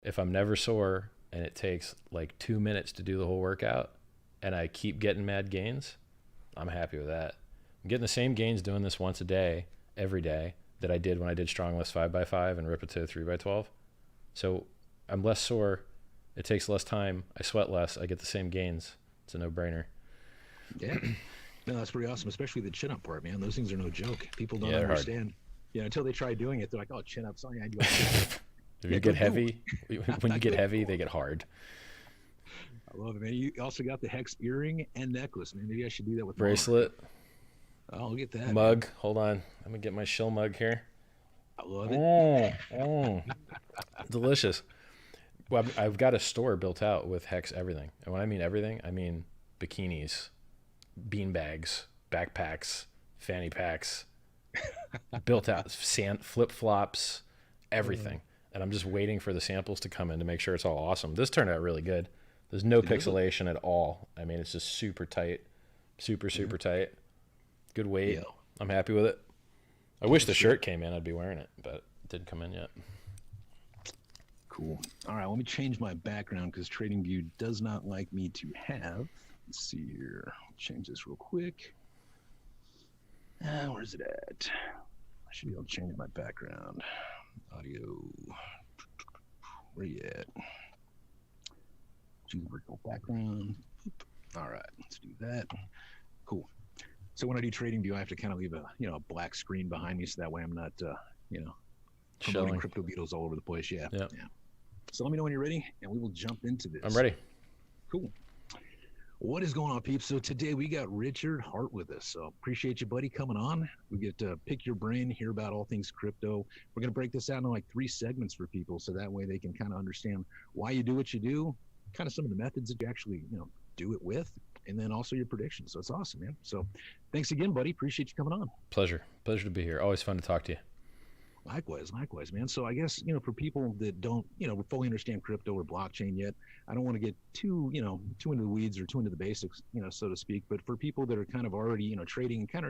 if I'm never sore and it takes like 2 minutes to do the whole workout and I keep getting mad gains, I'm happy with that. I'm getting the same gains doing this once a day, every day, that I did when I did strong lifts 5x5 and repetitive 3x12. So I'm less sore. It takes less time. I sweat less. I get the same gains. It's a no-brainer. Yeah. No, that's pretty awesome, especially the chin-up part, man. Those things are no joke. People don't Yeah, they're hard. understand. Yeah, until they try doing it, they're like, "Oh, chin-ups. Oh, yeah, I do." If you get heavy, when you get heavy, they get hard. I love it, man. You also got the hex earring and necklace, man. Maybe I should do that with Bracelet. I'll get that. Mug. Man. Hold on. Let me get my shill mug here. I love it. Delicious. Well, I've got a store built out with Hex everything. And when I mean everything, I mean bikinis, bean bags, backpacks, fanny packs, built out flip-flops, everything. And I'm just waiting for the samples to come in to make sure it's all awesome. This turned out really good. There's no pixelation at all. I mean, it's just super tight, super tight. Good weight. Yeah. I'm happy with it. I wish the shirt came in. I'd be wearing it, but it didn't come in yet. Cool. All right, let me change my background because TradingView does not like me to have. Let's see here. Change this real quick. Where's it at? I should be able to change my background. Audio. Where you at? Choose virtual background. All right, let's do that. Cool. So when I do TradingView, I have to kind of leave a black screen behind me so that way I'm not promoting crypto beetles all over the place. Yeah. So let me know when you're ready, and we will jump into this. I'm ready. Cool. What is going on, peeps? So today we got Richard Hart with us. So appreciate you, buddy, coming on. We get to pick your brain, hear about all things crypto. We're going to break this out into like 3 segments for people, so that way they can kind of understand why you do what you do, kind of some of the methods that you actually do it with, and then also your predictions. So it's awesome, man. So thanks again, buddy. Appreciate you coming on. Pleasure to be here. Always fun to talk to you. Likewise, man. So I guess, for people that don't, fully understand crypto or blockchain yet, I don't want to get too into the weeds or too into the basics, so to speak. But for people that are kind of already, trading and kind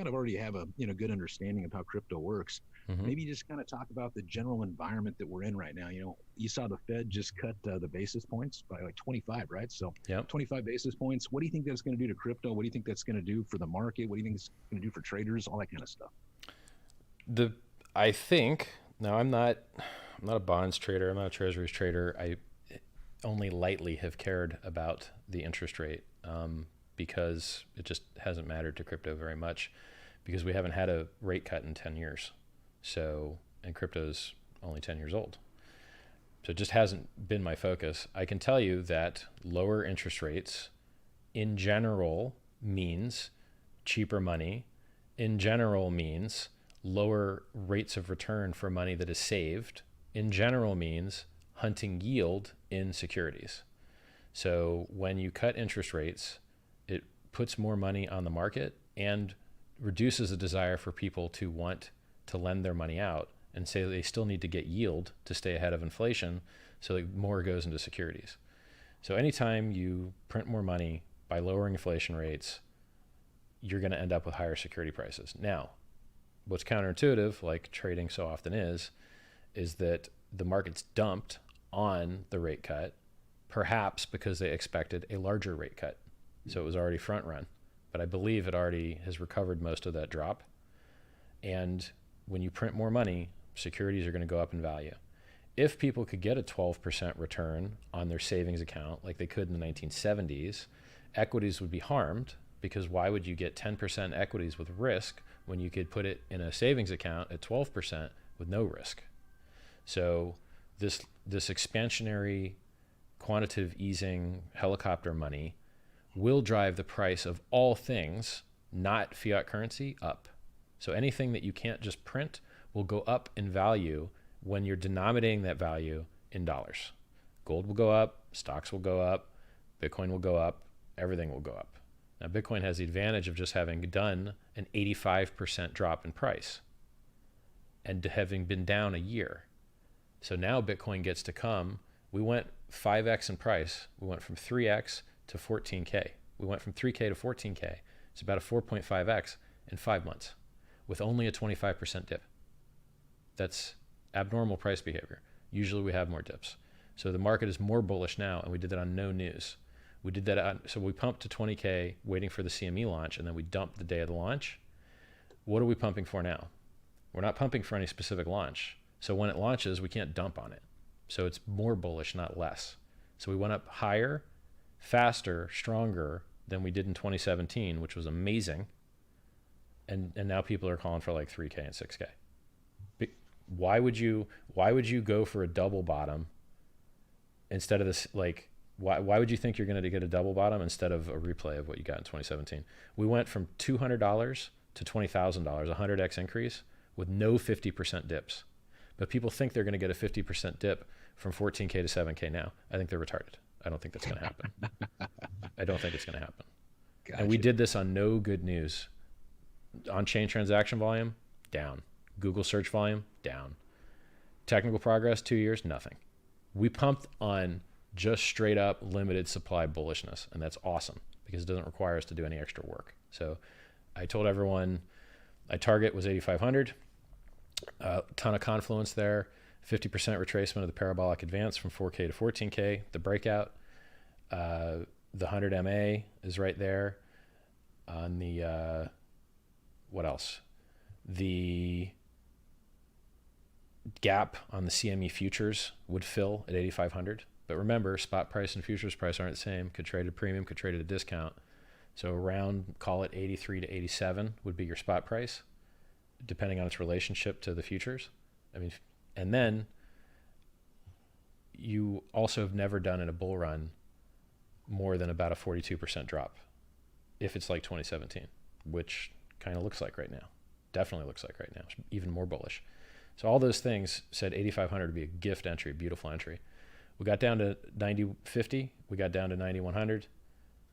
of already have a, good understanding of how crypto works, maybe just kind of talk about the general environment that we're in right now. You saw the Fed just cut the basis points by like 25, right? So 25 basis points. What do you think that's going to do to crypto? What do you think that's going to do for the market? What do you think it's going to do for traders? All that kind of stuff. I think, now I'm not a bonds trader, I'm not a treasuries trader. I only lightly have cared about the interest rate because it just hasn't mattered to crypto very much because we haven't had a rate cut in 10 years. So, and crypto's only 10 years old. So it just hasn't been my focus. I can tell you that lower interest rates in general means cheaper money, in general means lower rates of return for money that is saved, in general means hunting yield in securities. So when you cut interest rates, it puts more money on the market and reduces the desire for people to want to lend their money out and say they still need to get yield to stay ahead of inflation, so that more goes into securities. So anytime you print more money by lowering inflation rates, you're going to end up with higher security prices. Now, what's counterintuitive, like trading so often is that the market's dumped on the rate cut, perhaps because they expected a larger rate cut. So it was already front run, but I believe it already has recovered most of that drop. And when you print more money, securities are going to go up in value. If people could get a 12% return on their savings account like they could in the 1970s, equities would be harmed, because why would you get 10% equities with risk when you could put it in a savings account at 12% with no risk? So this expansionary quantitative easing helicopter money will drive the price of all things, not fiat currency, up. So anything that you can't just print will go up in value when you're denominating that value in dollars. Gold will go up, stocks will go up, Bitcoin will go up, everything will go up. Now, Bitcoin has the advantage of just having done an 85% drop in price and having been down a year. So now Bitcoin gets to come. We went 5x in price. We went from 3x to 14K. We went from 3K to 14K. It's about a 4.5x in 5 months with only a 25% dip. That's abnormal price behavior. Usually we have more dips. So the market is more bullish now, and we did that on no news. We did that on, so we pumped to 20K waiting for the CME launch, and then we dumped the day of the launch. What are we pumping for now? We're not pumping for any specific launch. So when it launches, we can't dump on it. So it's more bullish, not less. So we went up higher, faster, stronger than we did in 2017, which was amazing. And now people are calling for like 3K and 6K. Why would you go for a double bottom instead of this? Like, why would you think you're going to get a double bottom instead of a replay of what you got in 2017? We went from $200 to $20,000, a 100x increase with no 50% dips. But people think they're going to get a 50% dip from 14K to 7K now. I think they're retarded. I don't think that's going to happen. I don't think it's going to happen. Gotcha. And we did this on no good news. On-chain transaction volume, down. Google search volume, down. Technical progress, 2 years, nothing. We pumped on just straight up limited supply bullishness, and that's awesome because it doesn't require us to do any extra work. So I told everyone my target was 8,500. A ton of confluence there. 50% retracement of the parabolic advance from 4K to 14K. The breakout, the 100 MA is right there. On the what else? The gap on the CME futures would fill at 8,500. But remember, spot price and futures price aren't the same. Could trade at a premium, could trade at a discount. So around, call it 83 to 87 would be your spot price, depending on its relationship to the futures. I mean, and then you also have never done in a bull run more than about a 42% drop if it's like 2017, which kind of looks like right now. Definitely looks like right now, even more bullish. So all those things said 8,500 would be a gift entry, beautiful entry. We got down to 90.50. We got down to 9100.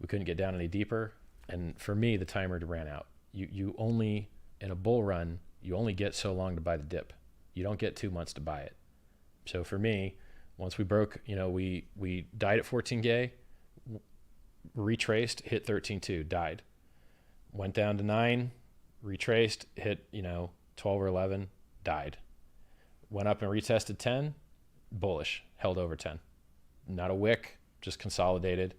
We couldn't get down any deeper. And for me, the timer ran out. You only, in a bull run, you only get so long to buy the dip. You don't get 2 months to buy it. So for me, once we broke, we died at 14K, retraced, hit 13.2, died. Went down to 9, retraced, hit 12 or 11, died. Went up and retested 10, bullish, held over 10. Not a wick, just consolidated.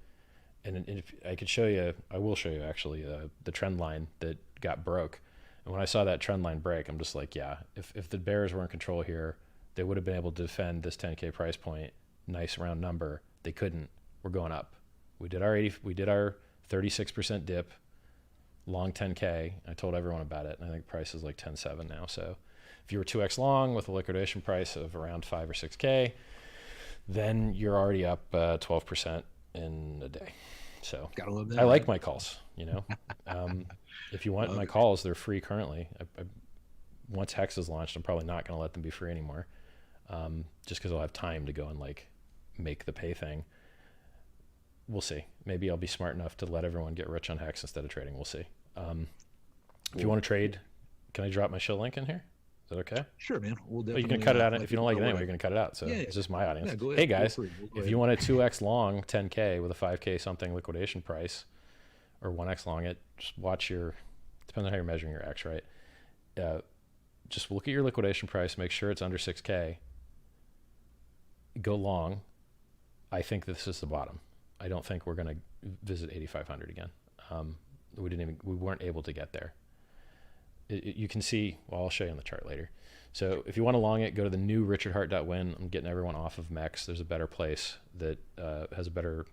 And if I could show you, I will show you actually the trend line that got broke. And when I saw that trend line break, I'm just like, yeah, if the bears were in control here, they would have been able to defend this 10K price point. Nice round number. They couldn't. We're going up. We did our 36% dip, long 10K. I told everyone about it, and I think price is like 10.7 now. So if you were 2x long with a liquidation price of around 5 or 6K, then you're already up 12% in a day. So gotta love that, I like my calls, if you want my calls, they're free currently. Once Hex is launched, I'm probably not going to let them be free anymore, just because I'll have time to go and like make the pay thing. We'll see. Maybe I'll be smart enough to let everyone get rich on Hex instead of trading. We'll see. If you want to trade, can I drop my show link in here? Is that okay? Sure, man. We'll definitely. You can cut it out. If you don't like it anyway, you're going to cut it out. So it's just my audience. Yeah, hey guys, if you want a 2x long 10K with a 5K something liquidation price, or 1x long it, just watch depends on how you're measuring your X, right? Just look at your liquidation price, make sure it's under 6K. Go long. I think this is the bottom. I don't think we're going to visit 8,500 again. We weren't able to get there. You can see, well, I'll show you on the chart later. So if you want to long it, go to the new richardhart.win. I'm getting everyone off of MEX. There's a better place that has a better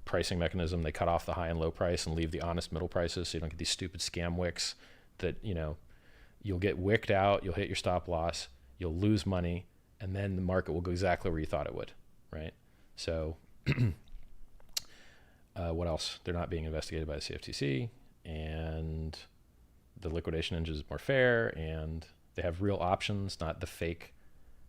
pricing mechanism. They cut off the high and low price and leave the honest middle prices, so you don't get these stupid scam wicks that, you'll get wicked out, you'll hit your stop loss, you'll lose money, and then the market will go exactly where you thought it would, right? So what else? They're not being investigated by the CFTC, and the liquidation engine is more fair, and they have real options, not the fake.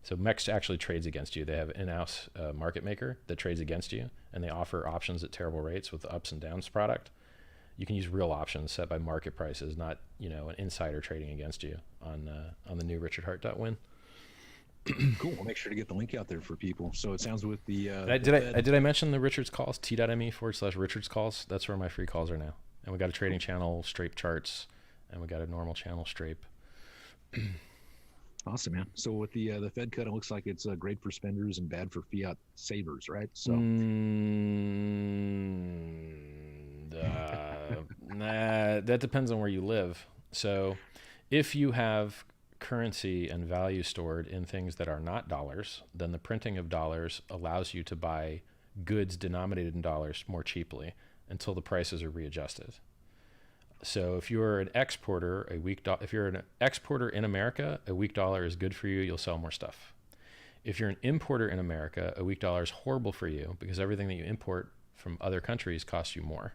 So MEX actually trades against you. They have an in-house market maker that trades against you, and they offer options at terrible rates with the ups and downs product. You can use real options set by market prices, not an insider trading against you on the new richardhart.win. Cool. We'll make sure to get the link out there for people. So it sounds with the did I mention the Richards calls? T.me/Richards calls. That's where my free calls are now. And we got a trading channel, Strape charts, and we got a normal channel, Strape. Awesome, man. So with the Fed cut, it looks like it's great for spenders and bad for fiat savers, right? So Nah, that depends on where you live. So if you have currency and value stored in things that are not dollars, then the printing of dollars allows you to buy goods denominated in dollars more cheaply until the prices are readjusted. So if you're an exporter, if you're an exporter in America, a weak dollar is good for you. You'll sell more stuff. If you're an importer in America, a weak dollar is horrible for you because everything that you import from other countries costs you more.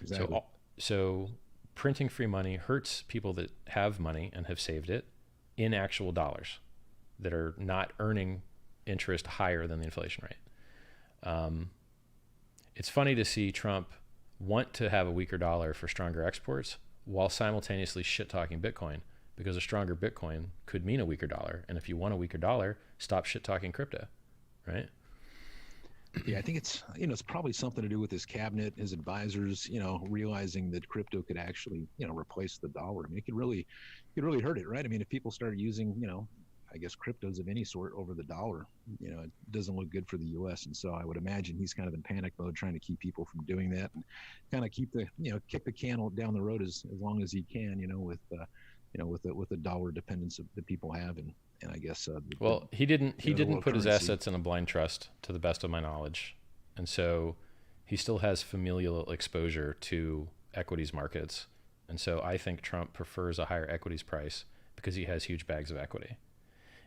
exactly. So printing free money hurts people that have money and have saved it in actual dollars that are not earning interest higher than the inflation rate. It's funny to see Trump want to have a weaker dollar for stronger exports while simultaneously shit talking Bitcoin, because a stronger Bitcoin could mean a weaker dollar. And if you want a weaker dollar, stop shit talking crypto, right? Yeah, I think it's probably something to do with his cabinet, his advisors, realizing that crypto could actually, replace the dollar. I mean, it could really hurt it, right? I mean, if people start using, I guess cryptos of any sort over the dollar, it doesn't look good for the U.S. And so I would imagine he's kind of in panic mode, trying to keep people from doing that and kind of kick the can down the road as long as he can, with the dollar dependence that people have, and I guess Well, he didn't world put his currency. assets in a blind trust, to the best of my knowledge, and so he still has familial exposure to equities markets, and so I think Trump prefers a higher equities price because he has huge bags of equity.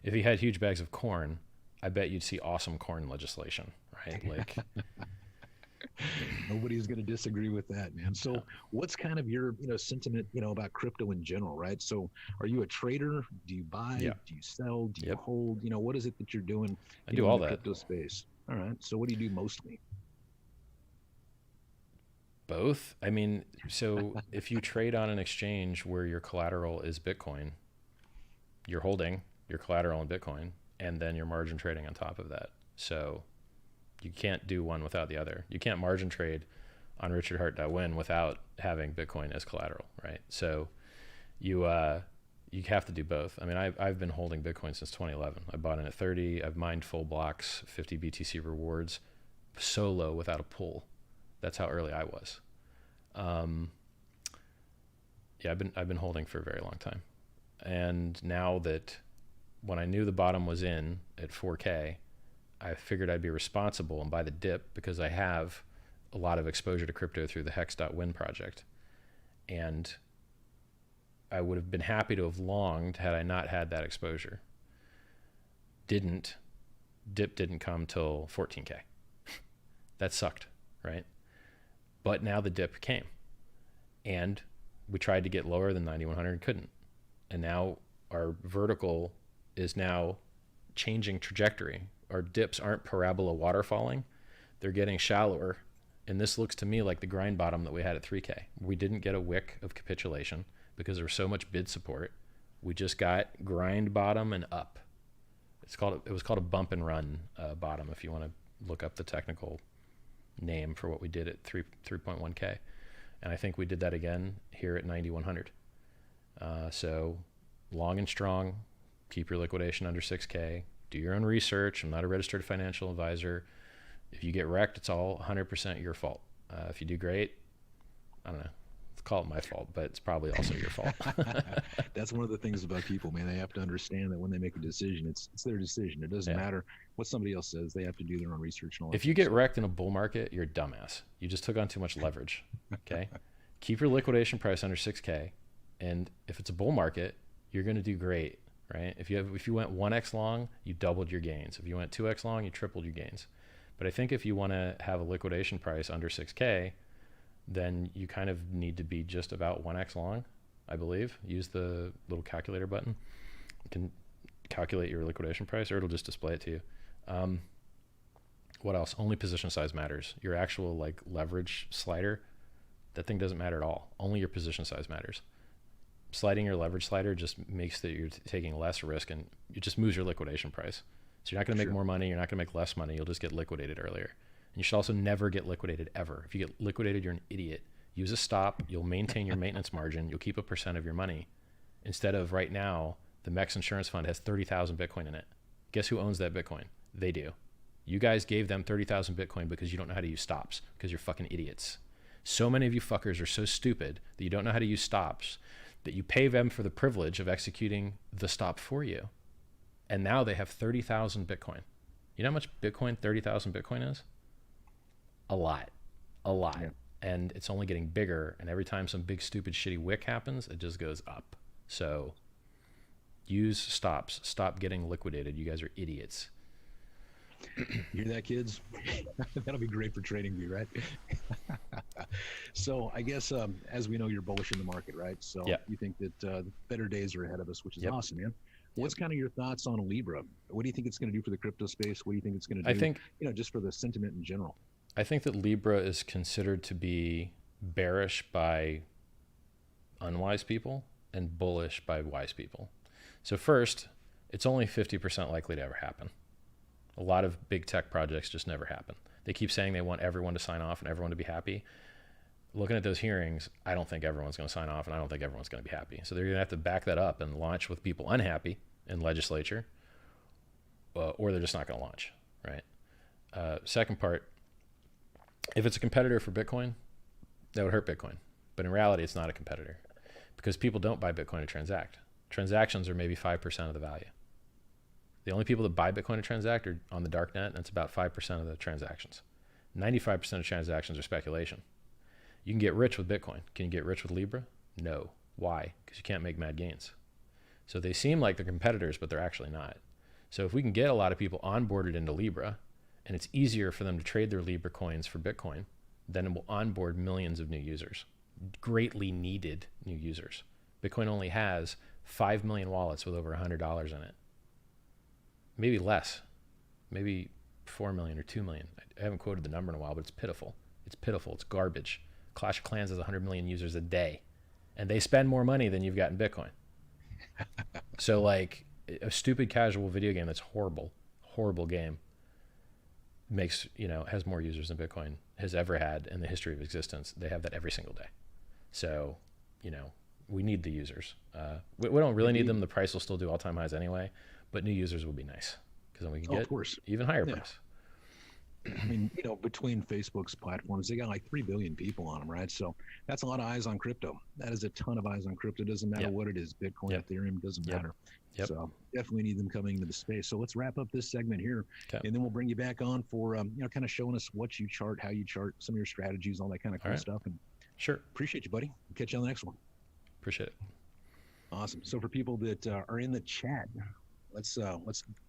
If he had huge bags of corn, I bet you'd see awesome corn legislation, right? Like, Nobody's going to disagree with that, man. So, what's kind of your, sentiment, about crypto in general, right? So, are you a trader? Do you buy? yeah, Do you sell? Do you yep, hold? What is it that you're doing, I do in all the that. crypto space? All right. So, what do you do mostly? Both. I mean, so if you trade on an exchange where your collateral is Bitcoin, you're holding your collateral in Bitcoin, and then you're margin trading on top of that. So you can't do one without the other. You can't margin trade on richardhart.win without having Bitcoin as collateral, right? So you have to do both. I mean, I've been holding Bitcoin since 2011. I bought in at 30. I've mined full blocks, 50 BTC rewards, solo without a pull. That's how early I was. Um, yeah, I've been holding for a very long time, and now that when I knew the bottom was in at 4K, I figured I'd be responsible and buy the dip because I have a lot of exposure to crypto through the hex.win project. And I would have been happy to have longed had I not had that exposure. Dip didn't come till 14K. That sucked, right? But now the dip came. And we tried to get lower than 9100, couldn't. And now our vertical is now changing trajectory. Our dips aren't parabola waterfalling, they're getting shallower. And this looks to me like the grind bottom that we had at 3K. We didn't get a wick of capitulation because there was so much bid support. We just got grind bottom and up. It was called a bump and run bottom, if you want to look up the technical name for what we did at 3.1K. And I think we did that again here at 9100. So long and strong, keep your liquidation under 6K, do your own research. I'm not a registered financial advisor. If you get wrecked, it's all 100% your fault. If you do great, I don't know, let's call it my fault, but it's probably also your fault. That's one of the things about people, man. They have to understand that when they make a decision, it's their decision. It doesn't Yeah. matter what somebody else says. They have to do their own research and all that If you kind of get stuff. wrecked in a bull market, you're a dumbass. You just took on too much leverage. Okay. Keep your liquidation price under 6K. And if it's a bull market, you're going to do great, right? If you went 1x long, you doubled your gains. If you went 2x long, you tripled your gains. But I think if you want to have a liquidation price under 6K, then you kind of need to be just about 1x long, I believe. Use the little calculator button. You can calculate your liquidation price, or it'll just display it to you. What else? Only position size matters. Your actual like leverage slider, that thing doesn't matter at all. Only your position size matters. Sliding your leverage slider just makes that you're taking less risk, and it just moves your liquidation price. So you're not going to make more money. You're not going to make less money. You'll just get liquidated earlier. And you should also never get liquidated ever. If you get liquidated, you're an idiot. Use a stop. You'll maintain your maintenance margin. You'll keep a % of your money instead of right now The Mex Insurance Fund has 30,000 Bitcoin in it. Guess who owns that Bitcoin? They do. You guys gave them 30,000 Bitcoin because you don't know how to use stops, because you're fucking idiots. So many of you fuckers are so stupid that you don't know how to use stops that you pay them for the privilege of executing the stop for you. And now they have 30,000 Bitcoin. You know how much Bitcoin 30,000 Bitcoin is? A lot. Yeah. And it's only getting bigger. And every time some big, stupid, shitty wick happens, it just goes up. So use stops. Stop getting liquidated. You guys are idiots. You hear that, kids? That'll be great for TradingView, right? So I guess as we know, you're bullish in the market, right? So you think that better days are ahead of us, which is awesome, man. What's kind of your thoughts on Libra? What do you think it's going to do for the crypto space? What do you think it's going to do? I think, just for the sentiment in general. I think that Libra is considered to be bearish by unwise people and bullish by wise people. So first, it's only 50% likely to ever happen. A lot of big tech projects just never happen. They keep saying they want everyone to sign off and everyone to be happy. Looking at those hearings, I don't think everyone's going to sign off and I don't think everyone's going to be happy. So they're going to have to back that up and launch with people unhappy in legislature, or they're just not going to launch, right? Second part, if it's a competitor for Bitcoin, that would hurt Bitcoin. But in reality, it's not a competitor because people don't buy Bitcoin to transact. Transactions are maybe 5% of the value. The only people that buy Bitcoin to transact are on the dark net, and it's about 5% of the transactions. 95% of transactions are speculation. You can get rich with Bitcoin. Can you get rich with Libra? No. Why? Because you can't make mad gains. So they seem like they're competitors, but they're actually not. So if we can get a lot of people onboarded into Libra, and it's easier for them to trade their Libra coins for Bitcoin, then it will onboard millions of new users, greatly needed new users. Bitcoin only has 5 million wallets with over $100 in it. Maybe less, maybe 4 million or 2 million. I haven't quoted the number in a while, but it's pitiful. It's pitiful. It's garbage. Clash of Clans has 100 million users a day, and they spend more money than you've got in Bitcoin. So like a stupid casual video game that's horrible game makes, has more users than Bitcoin has ever had in the history of existence. They have that every single day. So, we need the users. We don't really need them. The price will still do all-time highs anyway, but new users would be nice because then we can get even higher price. I mean, between Facebook's platforms, they got like 3 billion people on them, right? So that's a lot of eyes on crypto. That is a ton of eyes on crypto. Doesn't matter what it is, Bitcoin, Ethereum, doesn't matter. So definitely need them coming into the space. So let's wrap up this segment here, and then we'll bring you back on for, kind of showing us what you chart, how you chart, some of your strategies, all that kind of cool stuff. And sure. Appreciate you, buddy. We'll catch you on the next one. Appreciate it. Awesome. So for people that are in the chat, let's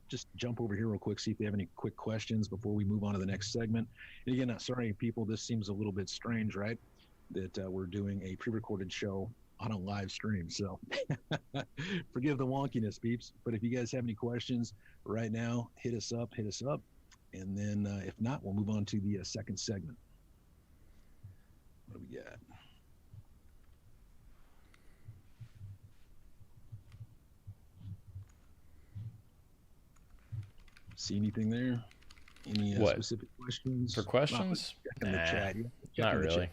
just jump over here real quick, see if they have any quick questions before we move on to the next segment. And again, sorry, people, this seems a little bit strange, right? That we're doing a pre-recorded show on a live stream. So forgive the wonkiness, peeps. But if you guys have any questions right now, hit us up. And then if not, we'll move on to the second segment. What do we got? See anything there? Any specific questions? For questions? In the chat. Not really.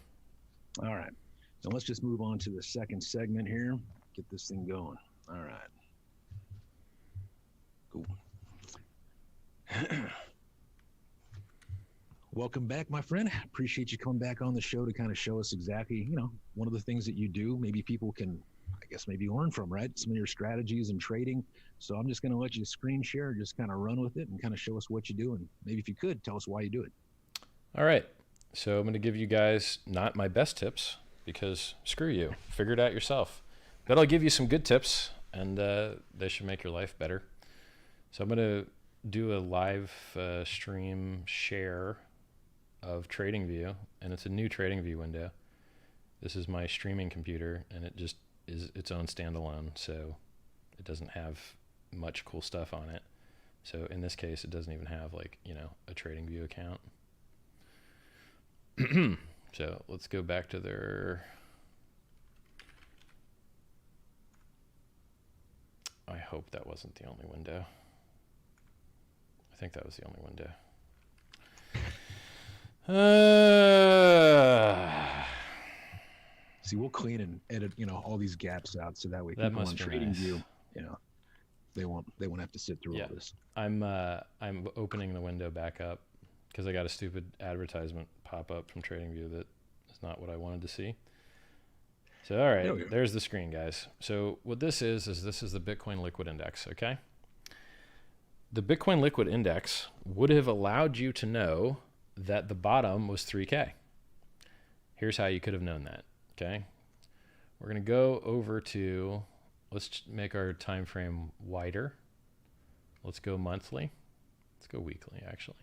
All right. So let's just move on to the second segment here. Get this thing going. All right. Cool. Welcome back, my friend. Appreciate you coming back on the show to kind of show us exactly, one of the things that you do. Maybe people can, maybe learn from, right? Some of your strategies in trading. So I'm just going to let you screen share, just kind of run with it and kind of show us what you do. And maybe if you could, tell us why you do it. All right. So I'm going to give you guys not my best tips because screw you. Figure it out yourself. But I'll give you some good tips and they should make your life better. So I'm going to do a live stream share of TradingView, and it's a new TradingView window. This is my streaming computer, and it just is its own standalone, so it doesn't have much cool stuff on it. So in this case, it doesn't even have a TradingView account. So let's go back to their, I hope that wasn't the only window. I think that was the only window. See, we'll clean and edit, all these gaps out so that way people on TradingView, They won't have to sit through Yeah. all this. I'm opening the window back up because I got a stupid advertisement pop up from TradingView that is not what I wanted to see. So, all right, There we go. there's the screen, guys. So what this is this is the Bitcoin Liquid Index, okay? The Bitcoin Liquid Index would have allowed you to know that the bottom was 3K. Here's how you could have known that, okay? We're going to go over to, let's make our time frame wider. Let's go monthly. Let's go weekly, actually.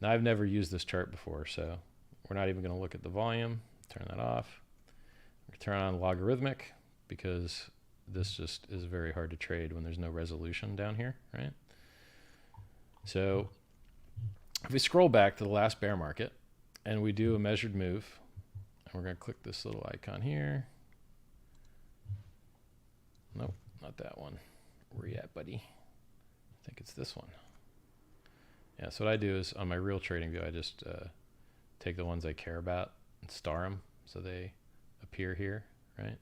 Now, I've never used this chart before, so we're not even going to look at the volume. Turn that off. Turn on logarithmic because this just is very hard to trade when there's no resolution down here, right? So if we scroll back to the last bear market and we do a measured move, and we're going to click this little icon here. Nope, not that one. Where you at, buddy? I think it's this one. Yeah, so what I do is on my real trading view, I just take the ones I care about and star them so they appear here, right?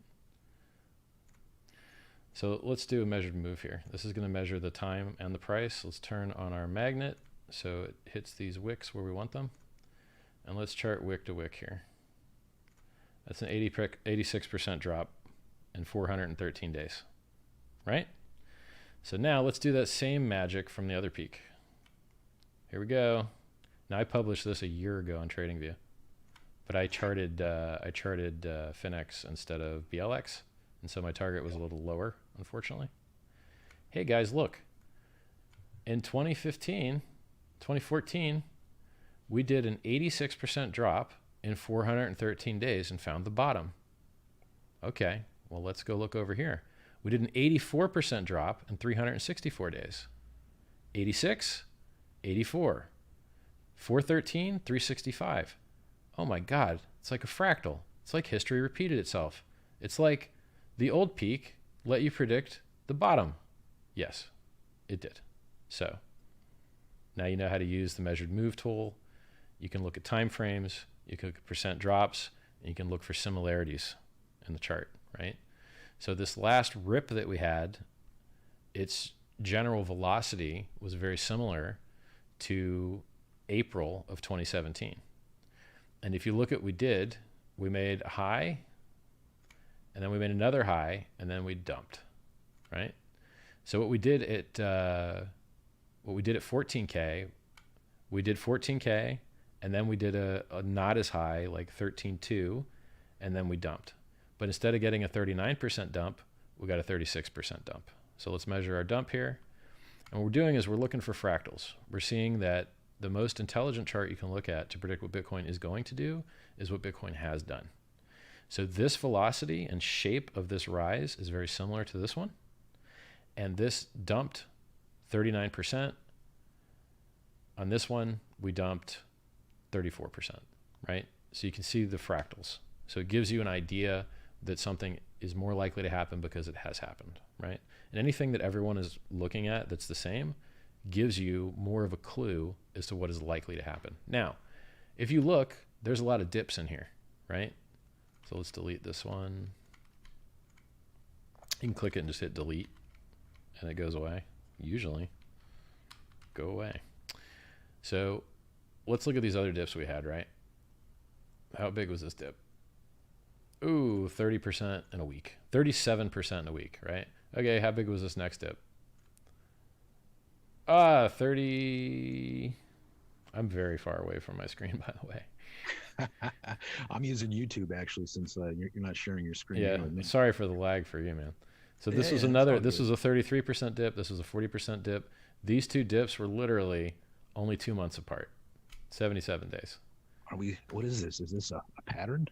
So let's do a measured move here. This is going to measure the time and the price. Let's turn on our magnet so it hits these wicks where we want them. And let's chart wick to wick here. That's an 86% drop in 413 days, right? So now let's do that same magic from the other peak. Here we go. Now I published this a year ago on TradingView, but I charted Finex instead of BLX, and so my target was a little lower, unfortunately. Hey guys, look. In 2014, we did an 86% drop in 413 days and found the bottom. Okay, well let's go look over here. We did an 84% drop in 364 days. 86, 84, 413, 365. Oh my God, it's like a fractal. It's like history repeated itself. It's like the old peak let you predict the bottom. Yes, it did. So now you know how to use the measured move tool. You can look at time frames, you can look at percent drops, and you can look for similarities in the chart, right? So this last rip that we had, its general velocity was very similar to April of 2017. And if you look at what we made a high, and then we made another high, and then we dumped, right? So what we did at 14K, we did 14K, and then we did a not as high, like 13.2, and then we dumped. But instead of getting a 39% dump, we got a 36% dump. So let's measure our dump here. And what we're doing is we're looking for fractals. We're seeing that the most intelligent chart you can look at to predict what Bitcoin is going to do is what Bitcoin has done. So this velocity and shape of this rise is very similar to this one. And this dumped 39%. On this one, we dumped 34%, right? So you can see the fractals. So it gives you an idea that something is more likely to happen because it has happened, right? And anything that everyone is looking at that's the same gives you more of a clue as to what is likely to happen. Now, if you look, there's a lot of dips in here, right? So let's delete this one. You can click it and just hit delete, and it goes away. Usually, go away. So let's look at these other dips we had, right? How big was this dip? Ooh, 30% in a week. 37% in a week, right? Okay, how big was this next dip? 30. I'm very far away from my screen, by the way. I'm using YouTube actually, since you're not sharing your screen. Yeah, with me. sorry for the lag for you, man. So this was this was a 33% dip. This was a 40% dip. These two dips were literally only 2 months apart, 77 days. What is this? Is this a pattern?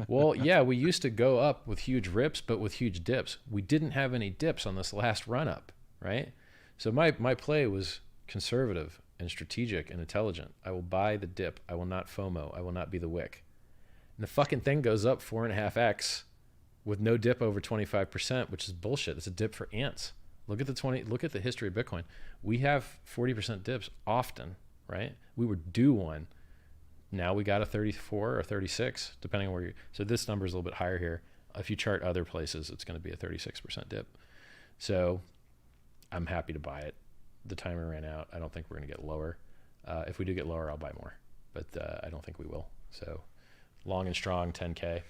Well, yeah, we used to go up with huge rips, but with huge dips. We didn't have any dips on this last run up, right? So my play was conservative and strategic and intelligent. I will buy the dip. I will not FOMO. I will not be the wick. And the fucking thing goes up 4.5x with no dip over 25%, which is bullshit. It's a dip for ants. Look at the history of Bitcoin. We have 40% dips often, right? We were due one. Now we got a 34 or 36, depending on where you. So this number is a little bit higher here. If you chart other places, it's going to be a 36% dip. So I'm happy to buy it. The timer ran out. I don't think we're going to get lower. If we do get lower, I'll buy more, but I don't think we will. So long and strong, 10K.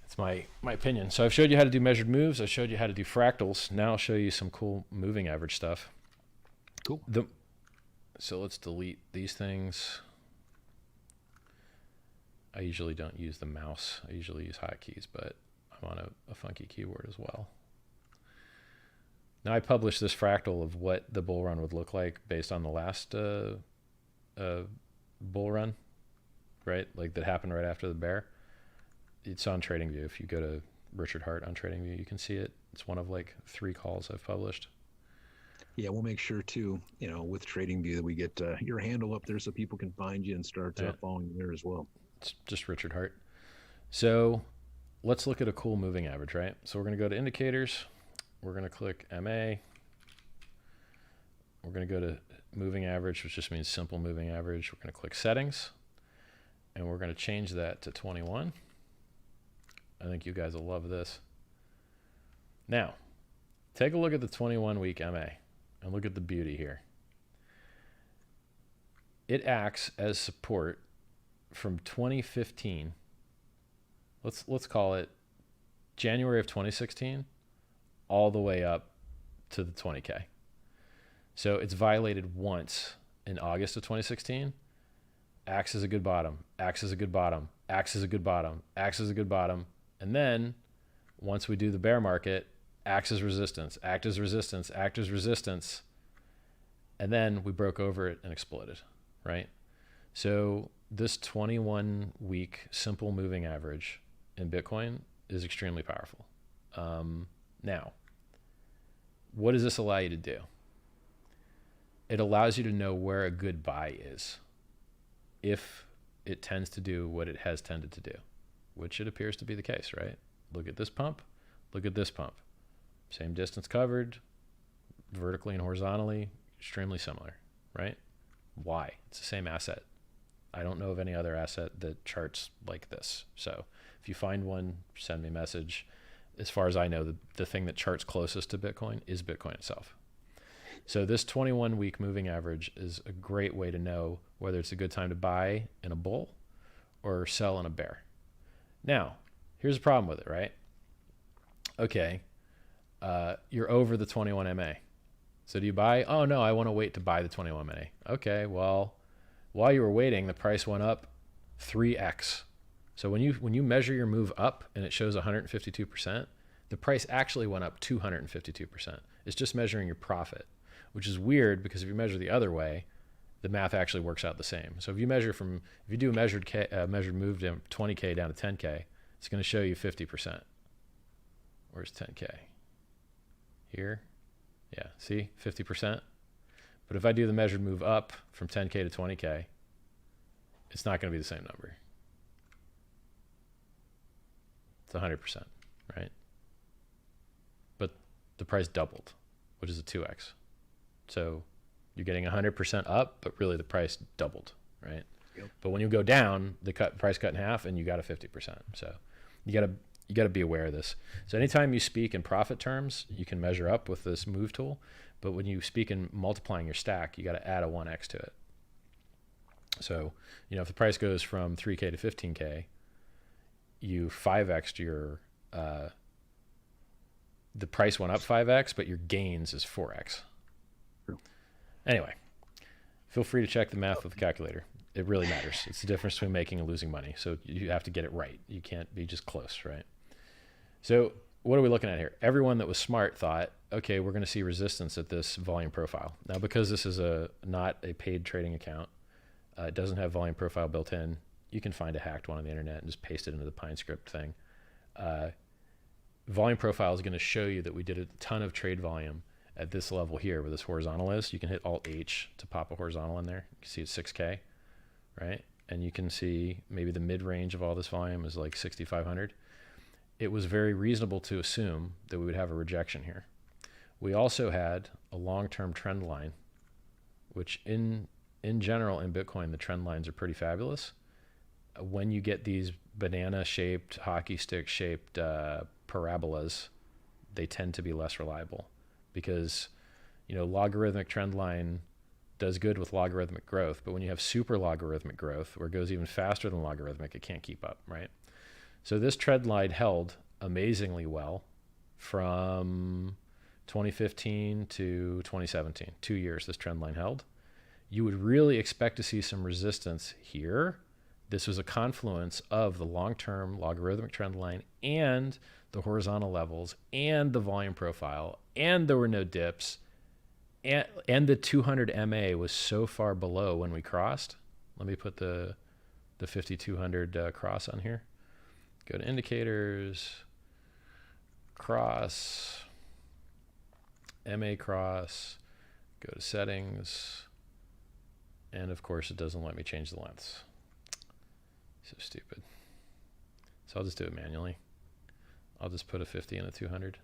That's my opinion. So I've showed you how to do measured moves. I showed you how to do fractals. Now I'll show you some cool moving average stuff. Cool. So let's delete these things. I usually don't use the mouse. I usually use hotkeys, but I'm on a funky keyboard as well. Now I published this fractal of what the bull run would look like based on the last bull run, right? Like that happened right after the bear. It's on TradingView. If you go to Richard Hart on TradingView, you can see it. It's one of like 3 calls I've published. Yeah, we'll make sure too, with TradingView that we get your handle up there so people can find you and start following you there as well. It's just Richard Hart. So let's look at a cool moving average, right? So we're going to go to indicators. We're going to click MA. We're going to go to moving average, which just means simple moving average. We're going to click settings, and we're going to change that to 21. I think you guys will love this. Now, take a look at the 21-week MA and look at the beauty here. It acts as support from 2015. Let's call it January of 2016 all the way up to the 20K. So it's violated once in August of 2016. Acts as a good bottom, acts as a good bottom, acts as a good bottom, acts as a good bottom. And then once we do the bear market, acts as resistance, act as resistance, act as resistance. And then we broke over it and exploded, right? So this 21-week simple moving average in Bitcoin is extremely powerful. Now, what does this allow you to do? It allows you to know where a good buy is if it tends to do what it has tended to do, which it appears to be the case, right? Look at this pump. Look at this pump. Same distance covered, vertically and horizontally, extremely similar, right? Why? It's the same asset. I don't know of any other asset that charts like this. So if you find one, send me a message. As far as I know, the thing that charts closest to Bitcoin is Bitcoin itself. So this 21-week moving average is a great way to know whether it's a good time to buy in a bull or sell in a bear. Now, here's the problem with it, right? Okay, you're over the 21 MA. So do you buy? Oh, no, I want to wait to buy the 21 MA. Okay, well, while you were waiting, the price went up 3x. So when you measure your move up and it shows 152%, the price actually went up 252%. It's just measuring your profit, which is weird because if you measure the other way, the math actually works out the same. So if you do a measured move to 20K down to 10K, it's going to show you 50%. Where's 10K? Here? Yeah, see, 50%. But if I do the measured move up from 10K to 20K, it's not going to be the same number. It's 100%, right? But the price doubled, which is a 2x. So you're getting 100% up, but really the price doubled, right? Yep. But when you go down, the price cut in half, and you got a 50%. So you got to be aware of this. So anytime you speak in profit terms, you can measure up with this move tool. But when you speak in multiplying your stack, you got to add a 1x to it. So, if the price goes from 3K to 15K, you 5x'd your, the price went up 5x, but your gains is 4x. True. Anyway, feel free to check the math with the calculator. It really matters. It's the difference between making and losing money. So you have to get it right. You can't be just close, right? So what are we looking at here? Everyone that was smart thought, okay, we're going to see resistance at this volume profile. Now, because this is not a paid trading account, it doesn't have volume profile built in, you can find a hacked one on the internet and just paste it into the PineScript thing. Volume profile is going to show you that we did a ton of trade volume at this level here where this horizontal is. You can hit Alt-H to pop a horizontal in there. You can see it's 6K, right? And you can see maybe the mid-range of all this volume is like 6,500. It was very reasonable to assume that we would have a rejection here. We also had a long-term trend line, which in general in Bitcoin, the trend lines are pretty fabulous. When you get these banana-shaped, hockey stick-shaped parabolas, they tend to be less reliable because, logarithmic trend line does good with logarithmic growth, but when you have super logarithmic growth where it goes even faster than logarithmic, it can't keep up, right? So this trend line held amazingly well from 2015 to 2017. 2 years this trend line held. You would really expect to see some resistance here. This was a confluence of the long-term logarithmic trend line and the horizontal levels and the volume profile, and there were no dips, and the 200 MA was so far below when we crossed. Let me put the 5200 cross on here. Go to indicators, cross, MA cross, go to settings, and of course it doesn't let me change the lengths. So stupid. So I'll just do it manually. I'll just put a 50 and a 200.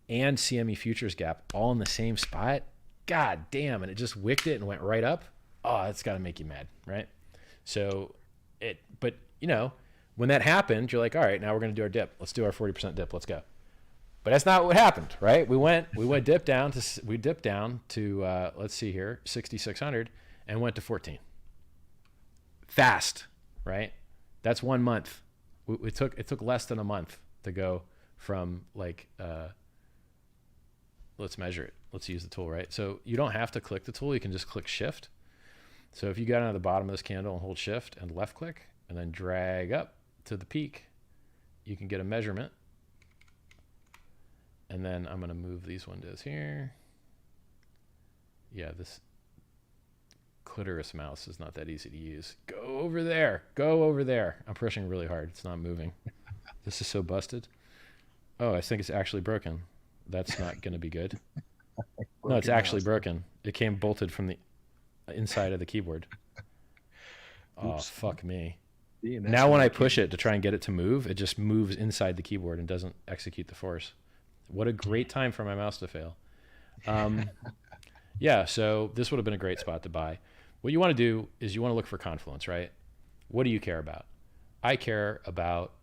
And CME futures gap all in the same spot. God damn, and it just wicked it and went right up. Oh, that's got to make you mad, right? So but when that happened, you're like, all right, now we're going to do our dip. Let's do our 40% dip. Let's go. But that's not what happened, right? We dipped down to let's see here, 6,600, and went to 14. Fast, right? That's 1 month. It took less than a month to go from like, let's measure it. Let's use the tool, right? So you don't have to click the tool. You can just click shift. So if you go down to the bottom of this candle and hold shift and left click and then drag up to the peak, you can get a measurement. And then I'm going to move these windows here. Yeah, this clitoris mouse is not that easy to use. Go over there. Go over there. I'm pushing really hard. It's not moving. This is so busted. Oh, I think it's actually broken. That's not going to be good. No, it's actually broken. It came bolted from the inside of the keyboard. Oh, fuck me. Now when I push it to try and get it to move, it just moves inside the keyboard and doesn't execute the force. What a great time for my mouse to fail. Yeah, so this would have been a great spot to buy. What you want to do is you want to look for confluence, right? What do you care about? I care about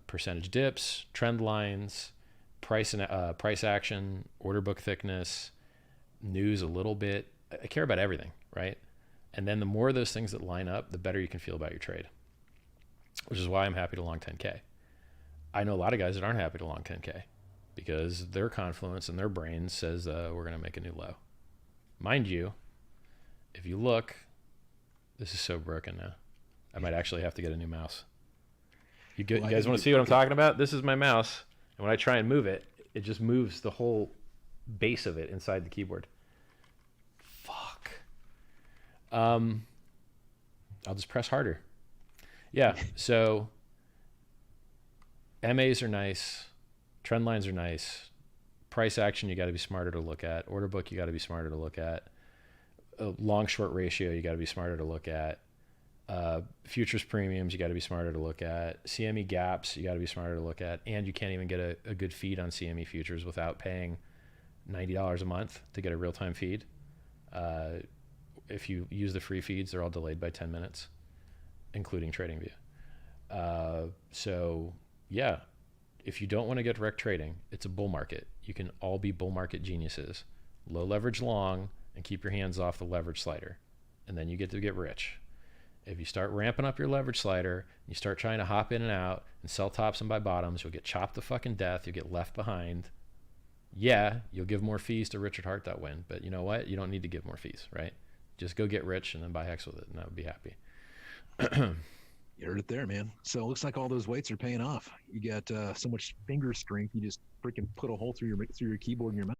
percentage dips, trend lines, price action, order book thickness, news a little bit. I care about everything, right? And then the more of those things that line up, the better you can feel about your trade, which is why I'm happy to long 10K. I know a lot of guys that aren't happy to long 10K because their confluence and their brain says we're going to make a new low. Mind you, if you look, this is so broken now. I might actually have to get a new mouse. You guys want to see what I'm talking about? This is my mouse. And when I try and move it, it just moves the whole base of it inside the keyboard. Fuck. I'll just press harder. Yeah, so MAs are nice. Trend lines are nice. Price action, you got to be smarter to look at. Order book, you got to be smarter to look at. A long-short ratio, you got to be smarter to look at. Futures premiums, you got to be smarter to look at. CME gaps, you got to be smarter to look at. And you can't even get a good feed on CME futures without paying $90 a month to get a real-time feed. If you use the free feeds, they're all delayed by 10 minutes, including TradingView. So yeah, if you don't want to get direct trading, it's a bull market. You can all be bull market geniuses. Low leverage long and keep your hands off the leverage slider. And then you get to get rich. If you start ramping up your leverage slider, you start trying to hop in and out and sell tops and buy bottoms, you'll get chopped to fucking death. You'll get left behind. Yeah, you'll give more fees to Richard Hart that win, but you know what? You don't need to give more fees, right? Just go get rich and then buy hex with it, and I would be happy. You heard it there, man. So it looks like all those weights are paying off. You got so much finger strength, you just freaking put a hole through your keyboard and your mouse.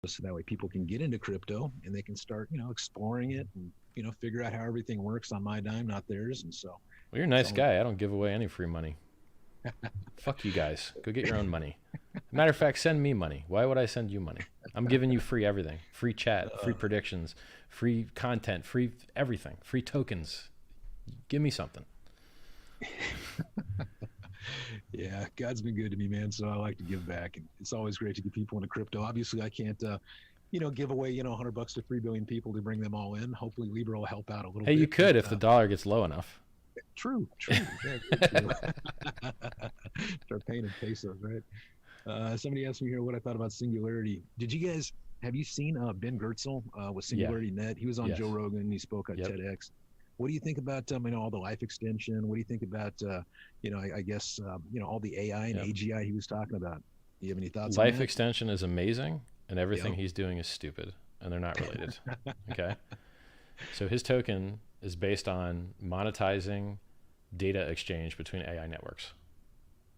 so that way people can get into crypto and they can start, exploring it and, figure out how everything works on my dime, not theirs. And so Well, you're a it's nice all, guy. I don't give away any free money. Fuck you guys. Go get your own money. Matter of fact, send me money. Why would I send you money? I'm giving you free everything. Free chat, free predictions, free content, free everything, free tokens. Give me something. yeah, God's been good to me, man. So I like to give back, and it's always great to get people into crypto. Obviously, I can't, give away, $100 to 3 billion people to bring them all in. Hopefully, Libra will help out a little Hey, bit. you could But, if the dollar gets low enough. true, true, yeah, very true. Start paying in pesos, right? Somebody asked me here what I thought about Singularity. Have you seen Ben Gertzel with Yeah. Singularity Net? He was on Yes. Joe Rogan. He spoke at Yep. TEDx. What do you think about all the life extension? What do you think about I guess all the AI and Yep. AGI he was talking about? Do you have any thoughts on Life that? extension is amazing, and everything Yep. he's doing is stupid, and they're not related. Okay. So his token is based on monetizing data exchange between AI networks.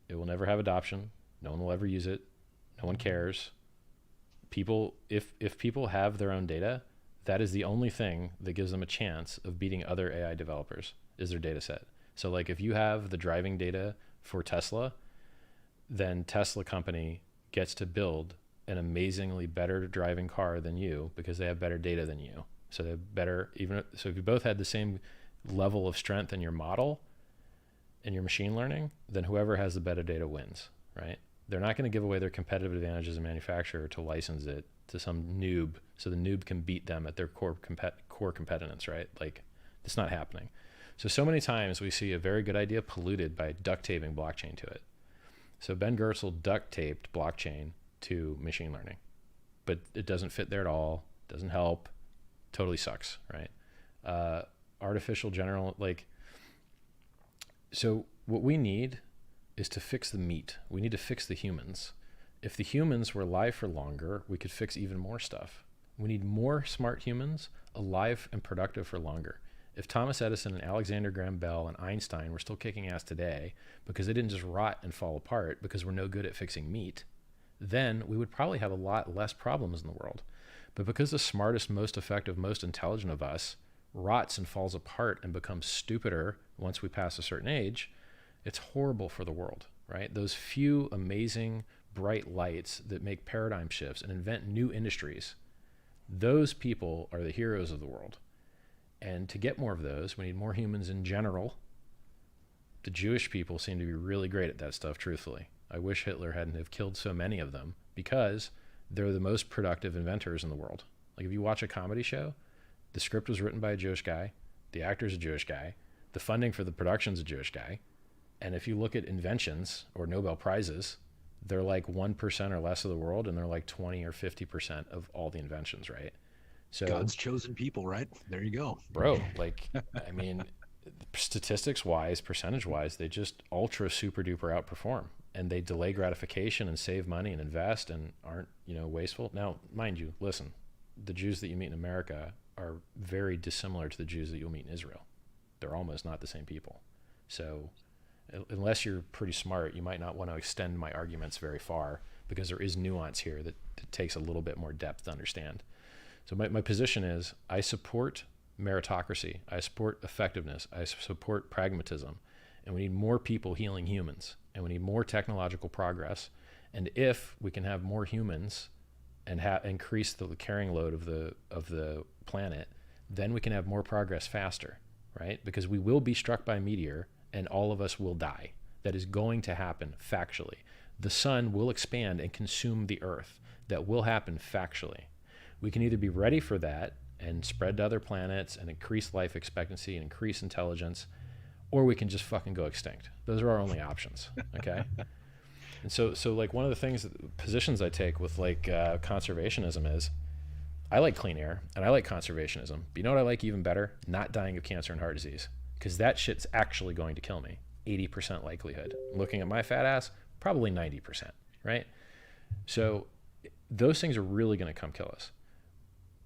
It will never have adoption. No one will ever use it. No one cares. People, if people have their own data, that is the only thing that gives them a chance of beating other AI developers is their data set. So like if you have the driving data for Tesla, then Tesla company gets to build an amazingly better driving car than you because they have better data than you. So they have better, even so if you both had the same level of strength in your model and your machine learning, then whoever has the better data wins, right? They're not going to give away their competitive advantage as a manufacturer to license it to some noob so the noob can beat them at their core competence, right? Like it's not happening. So many times we see a very good idea polluted by duct taping blockchain to it. So Ben Gertzel duct taped blockchain to machine learning, but it doesn't fit there at all. Doesn't help. Totally sucks, right? Artificial general, so what we need is to fix the meat. We need to fix the humans. If the humans were alive for longer, we could fix even more stuff. We need more smart humans alive and productive for longer. If Thomas Edison and Alexander Graham Bell and Einstein were still kicking ass today because they didn't just rot and fall apart because we're no good at fixing meat, then we would probably have a lot less problems in the world. But because the smartest, most effective, most intelligent of us rots and falls apart and becomes stupider once we pass a certain age, it's horrible for the world, right? Those few amazing bright lights that make paradigm shifts and invent new industries, those people are the heroes of the world. And to get more of those, we need more humans in general. The Jewish people seem to be really great at that stuff, truthfully. I wish Hitler hadn't have killed so many of them because they're the most productive inventors in the world. Like if you watch a comedy show, the script was written by a Jewish guy, the actor's a Jewish guy, the funding for the production's a Jewish guy. And if you look at inventions or Nobel Prizes, they're like 1% or less of the world, and they're like 20 or 50% of all the inventions, right? So God's chosen people, right? There you go. bro, I mean, statistics wise, percentage wise, they just ultra super duper outperform, and they delay gratification and save money and invest and aren't, wasteful. Now, mind you, listen, the Jews that you meet in America are very dissimilar to the Jews that you'll meet in Israel. They're almost not the same people. So unless you're pretty smart, you might not want to extend my arguments very far because there is nuance here that takes a little bit more depth to understand. So my position is I support meritocracy. I support effectiveness. I support pragmatism. And we need more people healing humans. And we need more technological progress. And if we can have more humans and increase the carrying load of the planet, then we can have more progress faster, right? Because we will be struck by a meteor and all of us will die. That is going to happen factually. The sun will expand and consume the earth. That will happen factually. We can either be ready for that and spread to other planets and increase life expectancy and increase intelligence, or we can just fucking go extinct. Those are our only options, okay? And so like one of the things, positions I take with conservationism is I like clean air and I like conservationism. But you know what I like even better? Not dying of cancer and heart disease, because that shit's actually going to kill me. 80% likelihood. Looking at my fat ass, probably 90%, right? So those things are really going to come kill us.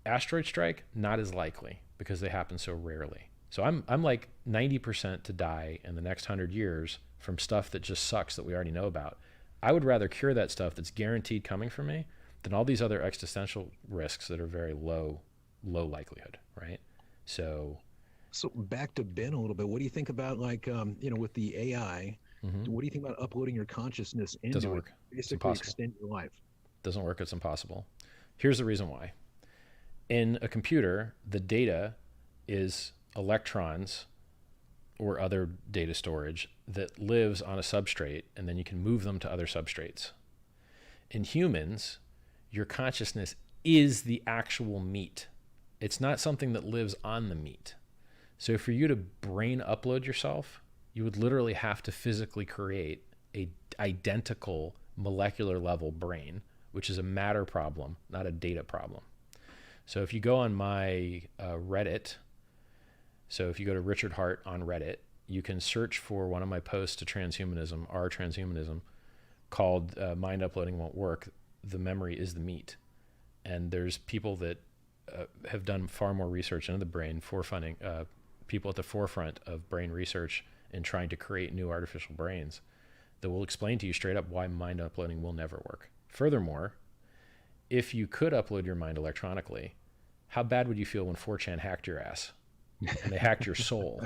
Asteroid strike, not as likely because they happen so rarely. So I'm like 90% to die in the next 100 years from stuff that just sucks that we already know about. I would rather cure that stuff that's guaranteed coming from me than all these other existential risks that are very low likelihood, right? So So back to Ben a little bit. What do you think about like with the AI? mhm, What do you think about uploading your consciousness doesn't into it? work. It's Basically impossible. extend your life. Doesn't work. It's impossible. Here's the reason why. In a computer, the data is electrons or other data storage that lives on a substrate, and then you can move them to other substrates. In humans, your consciousness is the actual meat. It's not something that lives on the meat. So for you to brain upload yourself, you would literally have to physically create a identical molecular level brain, which is a matter problem, not a data problem. So if you go on my Reddit, so if you go to Richard Hart on Reddit, you can search for one of my posts to transhumanism, our transhumanism, called Mind Uploading Won't Work. The memory is the meat. And there's people that have done far more research into the brain, people at the forefront of brain research and trying to create new artificial brains that will explain to you straight up why mind uploading will never work. Furthermore, if you could upload your mind electronically, how bad would you feel when 4chan hacked your ass and they hacked your soul?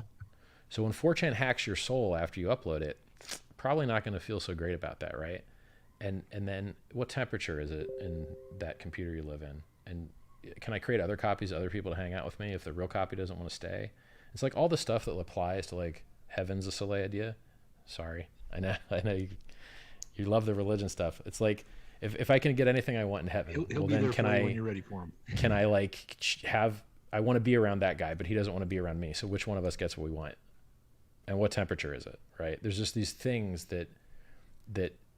So when 4chan hacks your soul after you upload it, probably not going to feel so great about that, right? And then what temperature is it in that computer you live in? And can I create other copies of other people to hang out with me if the real copy doesn't want to stay? It's like all the stuff that applies to like heaven's a Soleil idea. Sorry, I know you love the religion stuff. It's like if I can get anything I want in heaven, He'll well be then there can for you I when you're ready for him. can I like have I want to be around that guy, but he doesn't want to be around me. So which one of us gets what we want? And what temperature is it? Right? There's just these things that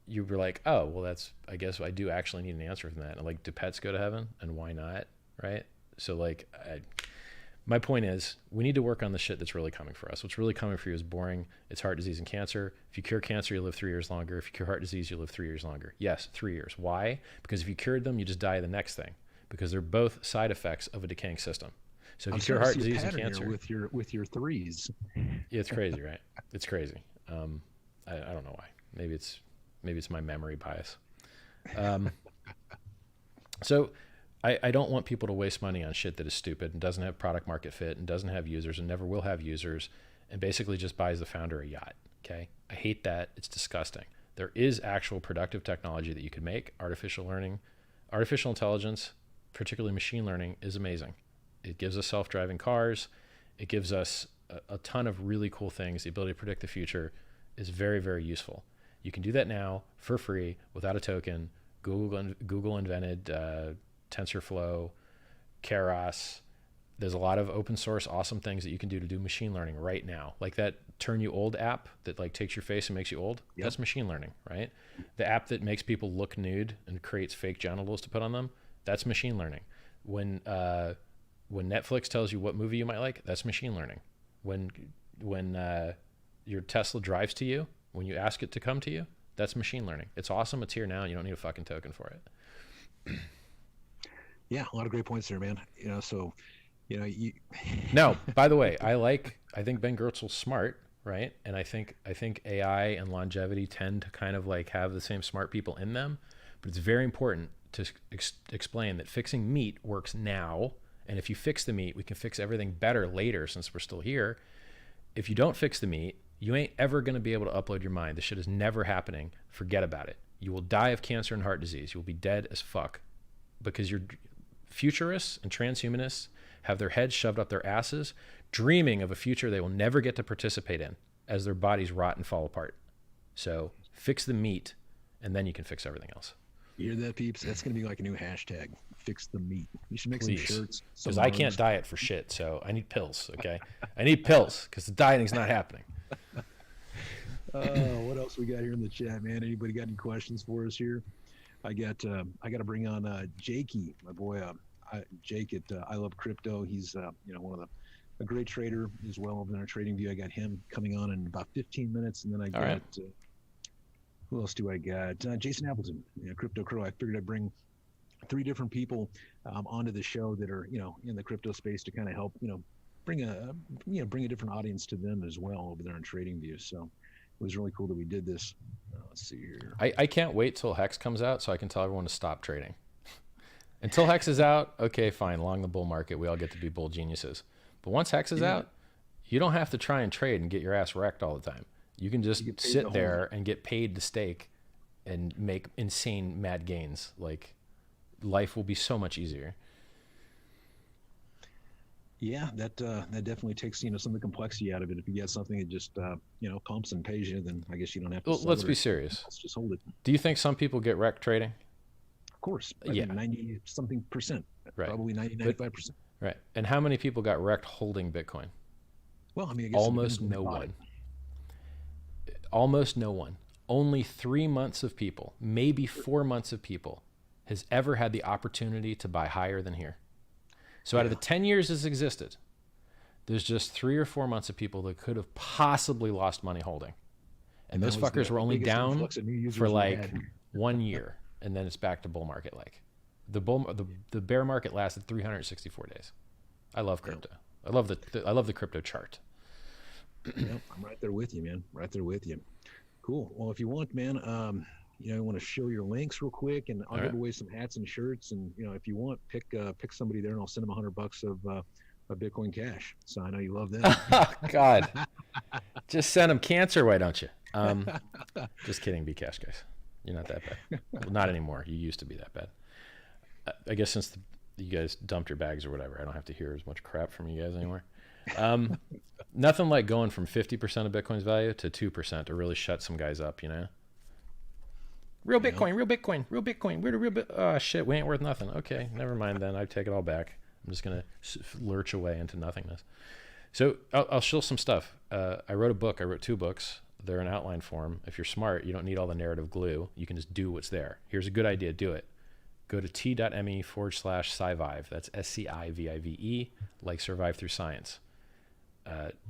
you were like, oh, well, I guess I do actually need an answer from that. And like, do pets go to heaven? And why not? Right? So like, my point is we need to work on the shit that's really coming for us. What's really coming for you is boring. It's heart disease and cancer. If you cure cancer, you live 3 years longer. If you cure heart disease, you live 3 years longer. Yes, 3 years. Why? Because if you cured them, you just die of the next thing, because they're both side effects of a decaying system. So if you cure heart disease and cancer with your threes. Yeah, it's crazy, right? It's crazy. I don't know why. Maybe it's my memory bias. So I don't want people to waste money on shit that is stupid and doesn't have product market fit and doesn't have users and never will have users and basically just buys the founder a yacht. Okay. I hate that. It's disgusting. There is actual productive technology that you could make. Artificial learning, artificial intelligence, particularly machine learning, is amazing. It gives us self-driving cars. It gives us a ton of really cool things. The ability to predict the future is very, very useful. You can do that now for free without a token. Google invented TensorFlow, Keras. There's a lot of open source awesome things that you can do to do machine learning right now. Like that Turn You Old app that like takes your face and makes you old. Yep. That's machine learning, right? The app that makes people look nude and creates fake genitals to put on them, that's machine learning. When Netflix tells you what movie you might like, that's machine learning. When your Tesla drives to you, when you ask it to come to you, that's machine learning. It's awesome. It's here now. And you don't need a fucking token for it. Yeah, a lot of great points there, man. You. No, by the way, I think Ben Goertzel's smart, right? And I think AI and longevity tend to kind of like have the same smart people in them, but it's very important to explain that fixing meat works now. And if you fix the meat, we can fix everything better later since we're still here. If you don't fix the meat, you ain't ever going to be able to upload your mind. This shit is never happening. Forget about it. You will die of cancer and heart disease. You will be dead as fuck because you're futurists and transhumanists have their heads shoved up their asses, dreaming of a future they will never get to participate in as their bodies rot and fall apart. So fix the meat, and then you can fix everything else. You hear that, peeps? That's going to be like a new hashtag. Fix the meat. You should make Please. Some shirts. Because I can't diet for shit, so I need pills, okay? I need pills because the dieting's not happening. What else we got here in the chat, man? Anybody got any questions for us here? I got to bring on Jakey, my boy, Jake at I Love Crypto. He's one of a great trader as well over in our trading view. I got him coming on in about 15 minutes, and then I got right. Who else do I got? Jason Appleton, Crypto Crow. I figured I'd bring 3 different people onto the show that are in the crypto space to kind of help bring a different audience to them as well over there on trading view. So it was really cool that we did this. Let's see here. I can't wait till Hex comes out so I can tell everyone to stop trading. Until Hex is out, okay, fine. Long the bull market, we all get to be bull geniuses. But once Hex is Yeah, out, you don't have to try and trade and get your ass wrecked all the time. You can you just get paid to sit hold it. there and get paid to stake and make insane mad gains. Like life will be so much easier. Yeah, that definitely takes some of the complexity out of it. If you get something that just pumps and pays you, then I guess you don't have to Well, sell let's it be or serious. else, just hold it. Do you think some people get wrecked trading? Of course, I think Yeah, 90 something percent, right. probably 90 But 95%. right. And how many people got wrecked holding Bitcoin? Well, I mean, I guess it depends Almost when they no bought it. one. Almost no one. Only 3 months of people, maybe 4 months of people, has ever had the opportunity to buy higher than here. So out of Yeah, the 10 years it's existed, there's just 3 or 4 months of people that could have possibly lost money holding. And and that those was fuckers were the only biggest down influx of new for users we like had. 1 year. And then it's back to bull market. Like the bear market lasted 364 days. I love Yep, crypto. I love the crypto chart. yep, I'm right there with you, man. Right there with you. Cool. Well, if you want, man, I want to show your links real quick, and I'll All give right. away some hats and shirts, and if you want, pick somebody there, and I'll send them $100 of Bitcoin Cash. So I know you love them. God, just send them cancer. Why don't you? Just kidding. Be cash guys. You're not that bad. Well, not anymore. You used to be that bad. I guess since you guys dumped your bags or whatever, I don't have to hear as much crap from you guys anymore. Um, Nothing like going from 50% of Bitcoin's value to 2% to really shut some guys up, you know? Real Yeah. Bitcoin, real Bitcoin, real Bitcoin. We're the real Oh, shit, we ain't worth nothing. Okay, never mind then. I take it all back. I'm just going to lurch away into nothingness. So I'll show some stuff. I wrote a book. I wrote 2 books. They're in outline form. If you're smart, you don't need all the narrative glue. You can just do what's there. Here's a good idea. Do it. Go to t.me/scivive. That's SCIVIVE, like survive through science.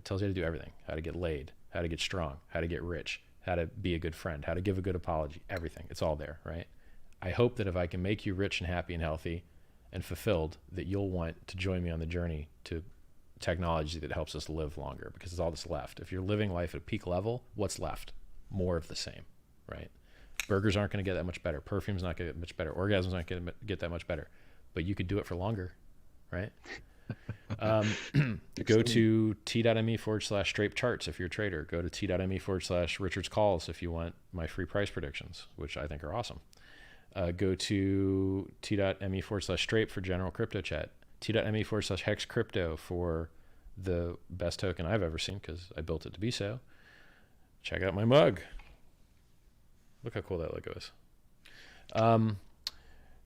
Tells you how to do everything: how to get laid, how to get strong, how to get rich, how to be a good friend, how to give a good apology, everything. It's all there, right? I hope that if I can make you rich and happy and healthy and fulfilled, that you'll want to join me on the journey to technology that helps us live longer, because it's all that's left. If you're living life at a peak level, what's left? More of the same, right? Burgers aren't going to get that much better. Perfume's not going to get much better. Orgasms aren't going to get that much better. But you could do it for longer, right? Go Extreme. to t.me/straight charts if you're a trader. Go to t.me/Richard's calls if you want my free price predictions, which I think are awesome. Go to t.me/strape for general crypto chat. T.me/hex crypto for the best token I've ever seen, because I built it to be so. Check out my mug. Look how cool that logo is.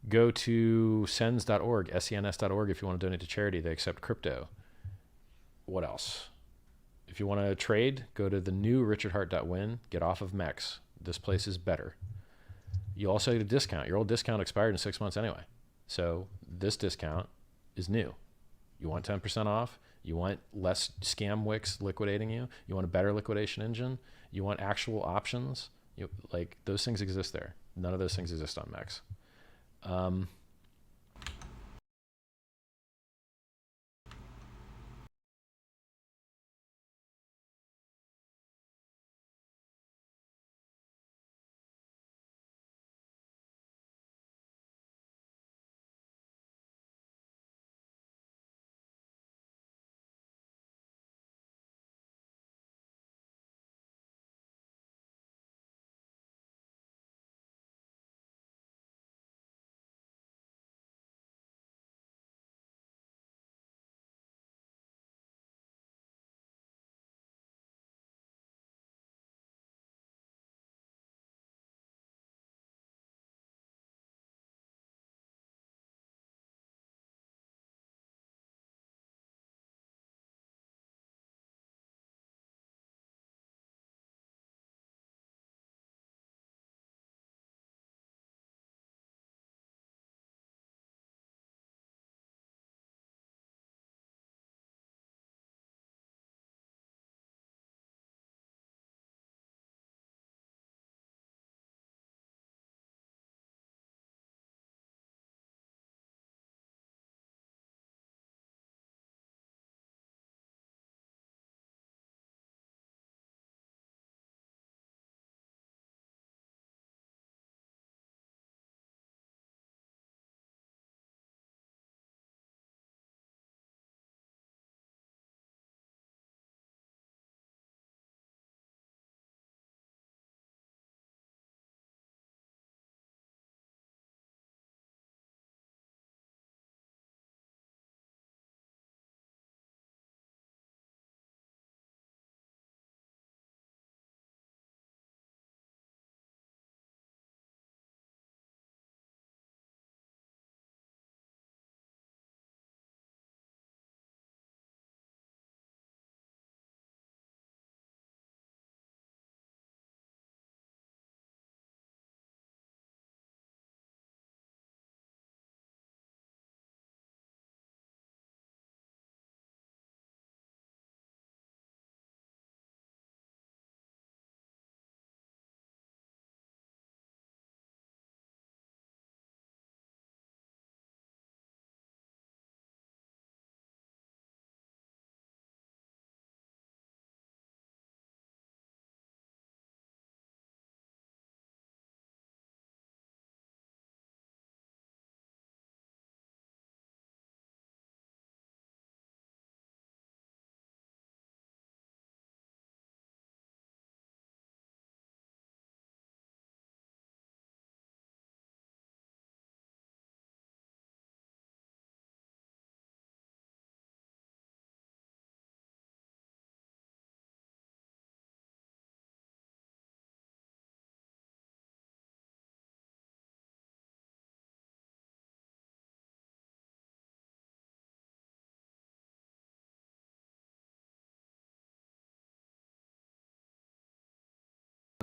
Go to sens.org, sens.org, if you want to donate to charity. They accept crypto. What else? If you want to trade, go to the new richardhart.win. Get off of MEX. This place is better. You also get a discount. Your old discount expired in 6 months anyway. So this discount is new. You want 10% off? You want less scam wicks liquidating you? You want a better liquidation engine? You want actual options? Like those things exist there. None of those things exist on MEX.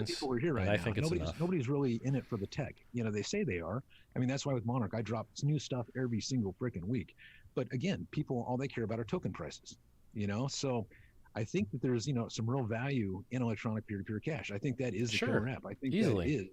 the people who are here and right I now. think it's enough. Nobody's really in it for the tech. You know, they say they are. I mean, that's why with Monarch, I drop new stuff every single freaking week. But again, people, all they care about are token prices. You know, so I think that there's, you know, some real value in electronic peer-to-peer cash. I think that is the killer Sure, app. I think that easily. is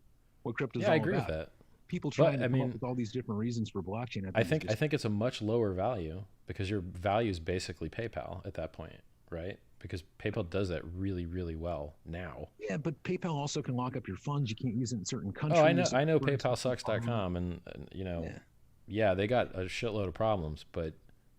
what crypto's Yeah, I all agree with about. that. People trying But to I come up mean, with all these different reasons for blockchain, I I think is think I just think it's a much lower value because your value is basically PayPal at that point, right? Because PayPal does that really, really well now. yeah. But PayPal also can lock up your funds. You can't use it in certain Oh, I know. countries. I know. For instance, PayPalSucks.com, and you know, yeah. yeah, they got a shitload of problems, but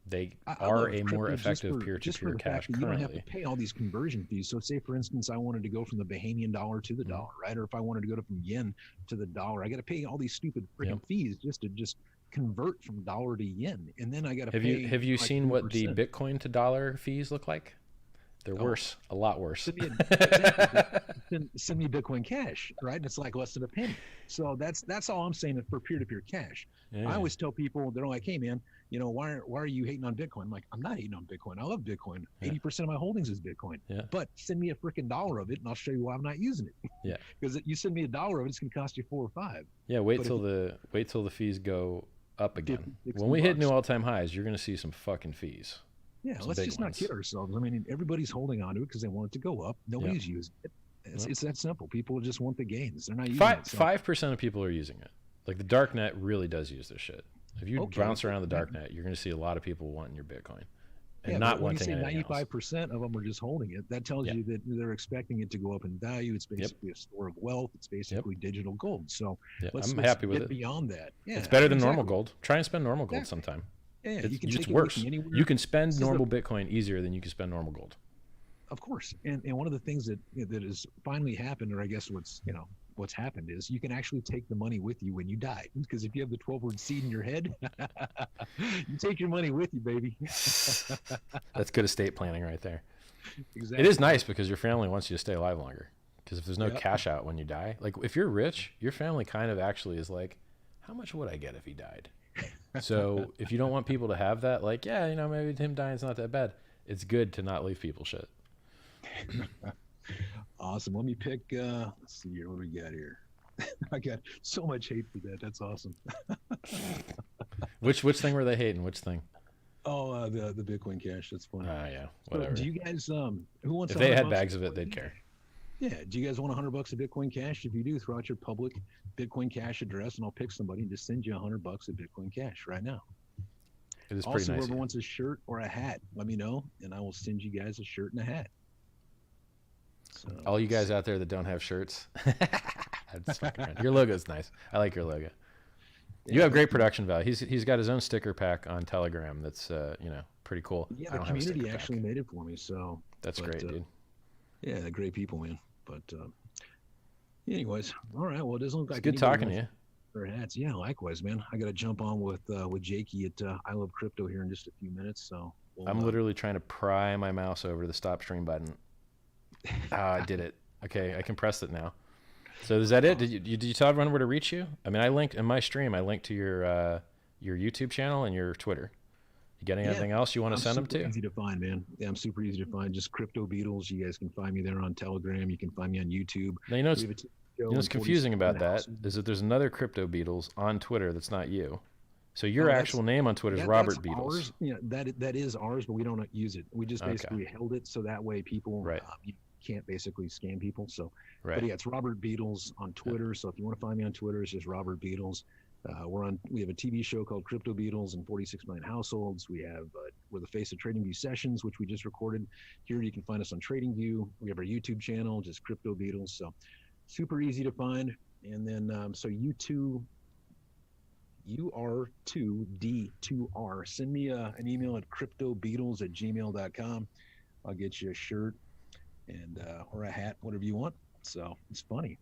they I are love a more crypto effective just for peer-to-peer the fact cash that you don't have to currently. pay all these conversion fees. So, say for instance, I wanted to go from the Bahamian dollar to the Mhm. dollar, right? Or if I wanted to go from yen to the dollar, I got to pay all these stupid Yep. freaking fees just to just convert from dollar to yen, and then I got to Have pay you like seen what the 3%. Bitcoin to dollar fees look like? They're Oh, worse, a lot worse. send me exactly. Send me Bitcoin Cash, right? And it's like less than a penny. So that's all I'm saying for peer-to-peer cash. I Yeah. always tell people, they're like, "Hey, man, you know, why are you hating on Bitcoin?" I'm like, "I'm not hating on Bitcoin. I love Bitcoin. Yeah. 80% of my holdings is Bitcoin. Yeah. But send me a freaking dollar of it, and I'll show you why I'm not using it. Yeah. Because you send me a dollar of it, it's going to cost you 4 or 5. Yeah. But if Wait till the fees go up again. 50, 60 When we hit new bucks, all-time highs, you're going to see some fucking fees. yeah, Some let's big just not ones. kid ourselves. I mean, everybody's holding on to it because they want it to go up. Yep. Nobody's using it. It's, Yep. it's that simple. People just want the gains. They're not using Five it. So 5% of people are using it. Like the dark net really does use this shit. If you okay, bounce around the dark net, you're going to see a lot of people wanting your Bitcoin and yeah, not but when you wanting say anything else. 95% of them are just holding it, that tells Yeah. you that they're expecting it to go up in value. It's Yep. basically a store of wealth. It's basically digital gold. So Yeah. let's I'm happy with get it. beyond that. Yeah, It's better than normal exactly. gold. Try and spend normal gold Exactly. sometime. Yeah, It's you can just take it with worse. you anywhere. You can spend This is the normal Bitcoin easier than you can spend normal gold. Of course, and one of the things that that has finally happened, or I guess what's happened is you can actually take the money with you when you die. Because if you have the 12-word seed in your head, you take your money with you, baby. That's good estate planning right there. Exactly. It is nice because your family wants you to stay alive longer. Because if there's no Yep. cash out when you die, like if you're rich, your family kind of actually is like, how much would I get if he died? So if you don't want people to have that, like, yeah, you know, maybe him dying's not that bad. It's good to not leave people shit. Awesome. Let me pick. Let's see here. What do we got here? I got so much hate for that. That's awesome. Which thing were they hating? Which thing? Oh, the Bitcoin Cash. That's funny. Yeah, So whatever. do you guys who wants? If they had 100 bucks bags of it, they'd Bitcoin care. Cash? Yeah. Do you guys want $100 of Bitcoin Cash? If you do, throw out your public Bitcoin Cash address, and I'll pick somebody and just send you $100 of Bitcoin Cash right now. It is pretty Also, nice. whoever Here. wants a shirt or a hat, let me know, and I will send you guys a shirt and a hat. So, All you guys out there that don't have shirts, that's fucking right. Your logo's nice. I like your logo. yeah, You have great thank you. production value. He's got his own sticker pack on Telegram. That's pretty cool. Yeah, I the don't have a community sticker actually pack. made it for me. So That's but, great, dude. yeah, they're great people, man. But anyways, all right. Well, it doesn't look It's like good anybody talking to wants you. their hats. Yeah, likewise, man. I got to jump on with Jakey at I Love Crypto here in just a few minutes. So I'm literally trying to pry my mouse over to the stop stream button. I did it. Okay, I can press it now. So is that it? Did you tell everyone where to reach you? I mean, I linked in my stream. I linked to your YouTube channel and your Twitter. You got anything else you want to send them super to? easy to find, man. Yeah, I'm super easy to find. Just Crypto Beatles. You guys can find me there on Telegram. You can find me on YouTube. Now you know We have a TV show what's on confusing 46 about that houses. is that there's another Crypto Beatles on Twitter that's not you. So your No, actual name on Twitter is Robert that's Beatles. ours. Yeah, that is ours, but we don't use it. We just Okay. basically held it so that way people Right. you can't basically scam people. So, Right. but yeah, it's Robert Beatles on Twitter. So if you want to find me on Twitter, it's just Robert Beatles. We have a TV show called Crypto Beatles in 46 million households. We're the face of TradingView Sessions, which we just recorded. Here you can find us on TradingView. We have our YouTube channel, just Crypto Beatles. So super easy to find. And then so UR2D2R. Send me an email at cryptobeatles@gmail.com. I'll get you a shirt and or a hat, whatever you want. So it's funny.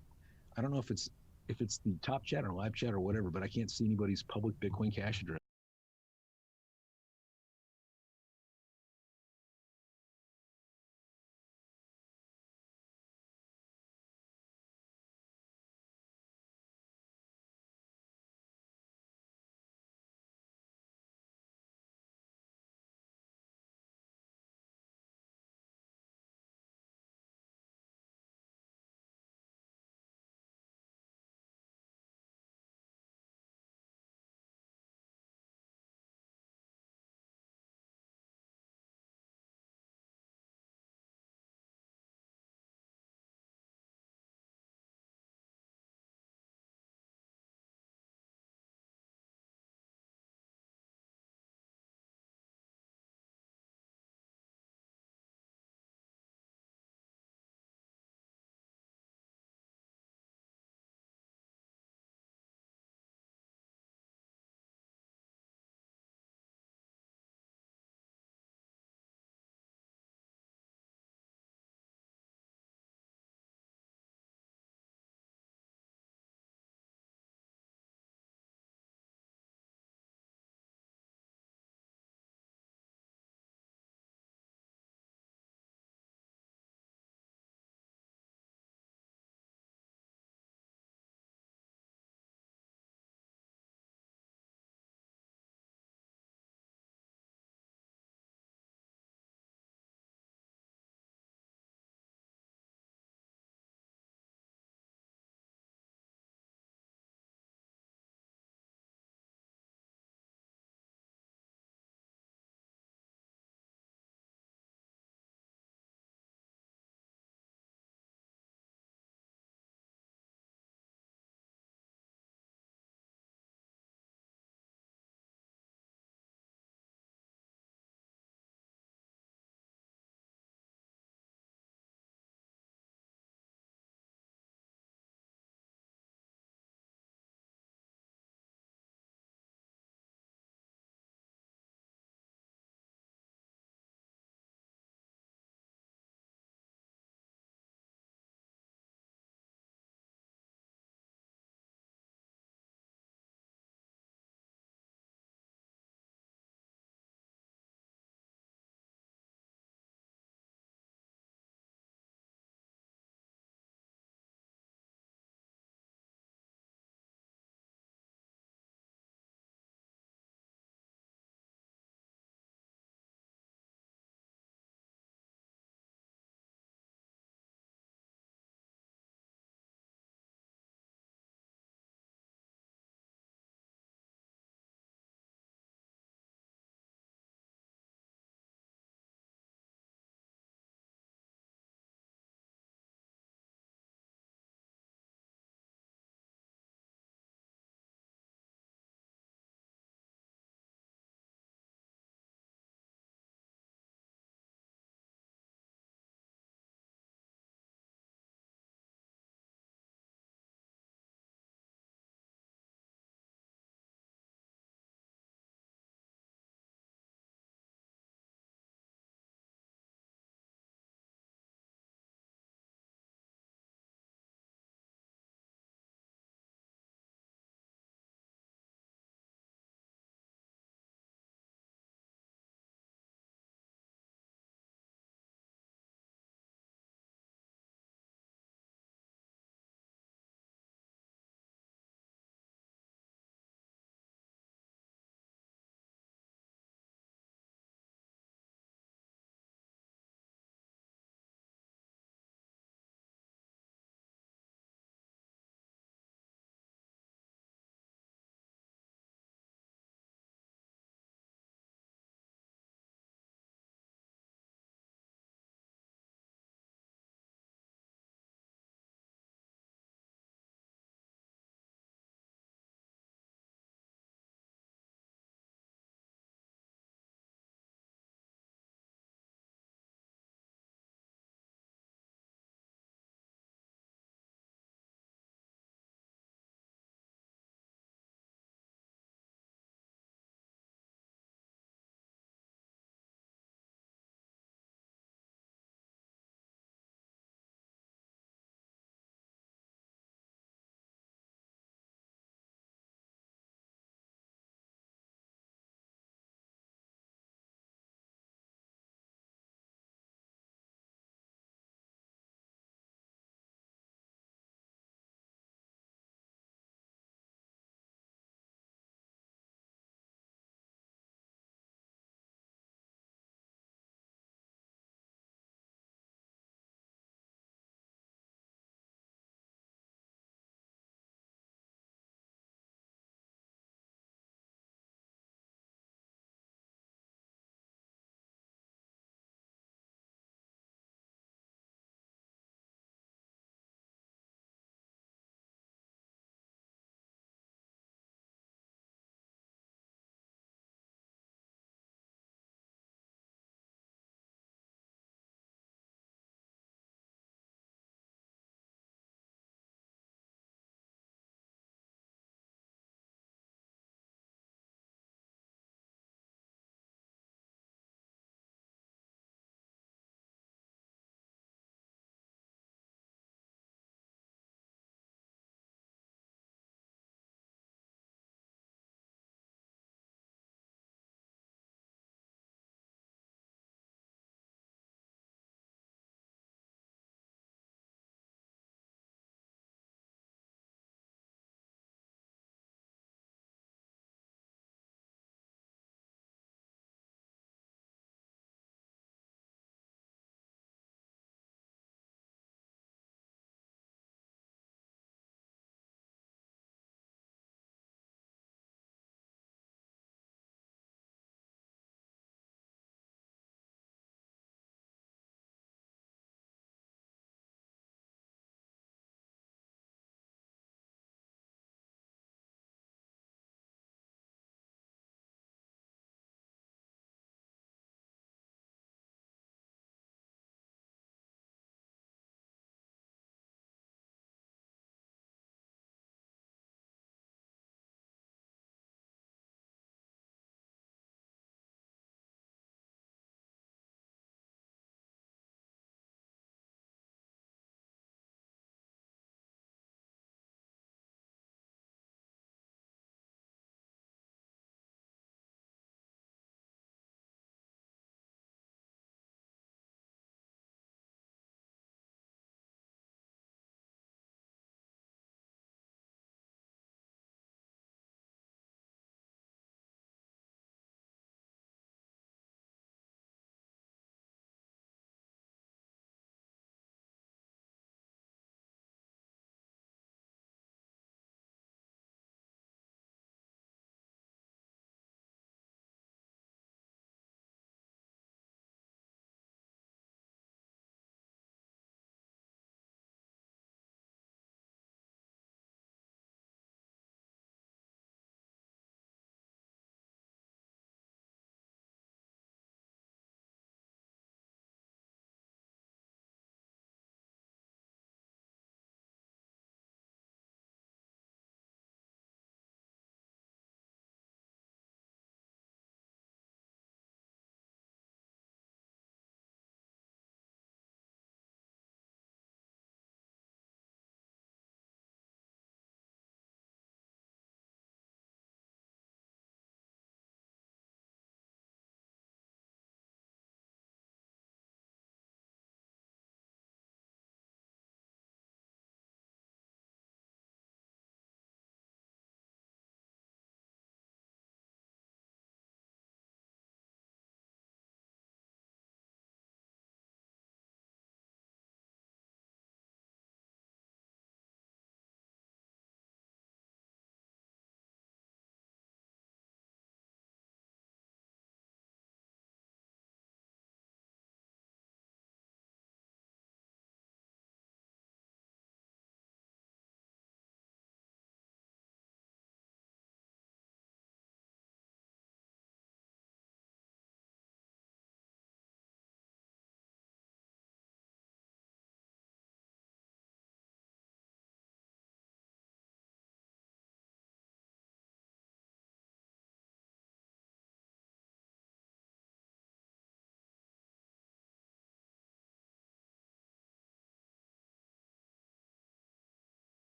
I don't know if it's the top chat or live chat or whatever, but I can't see anybody's public Bitcoin Cash address.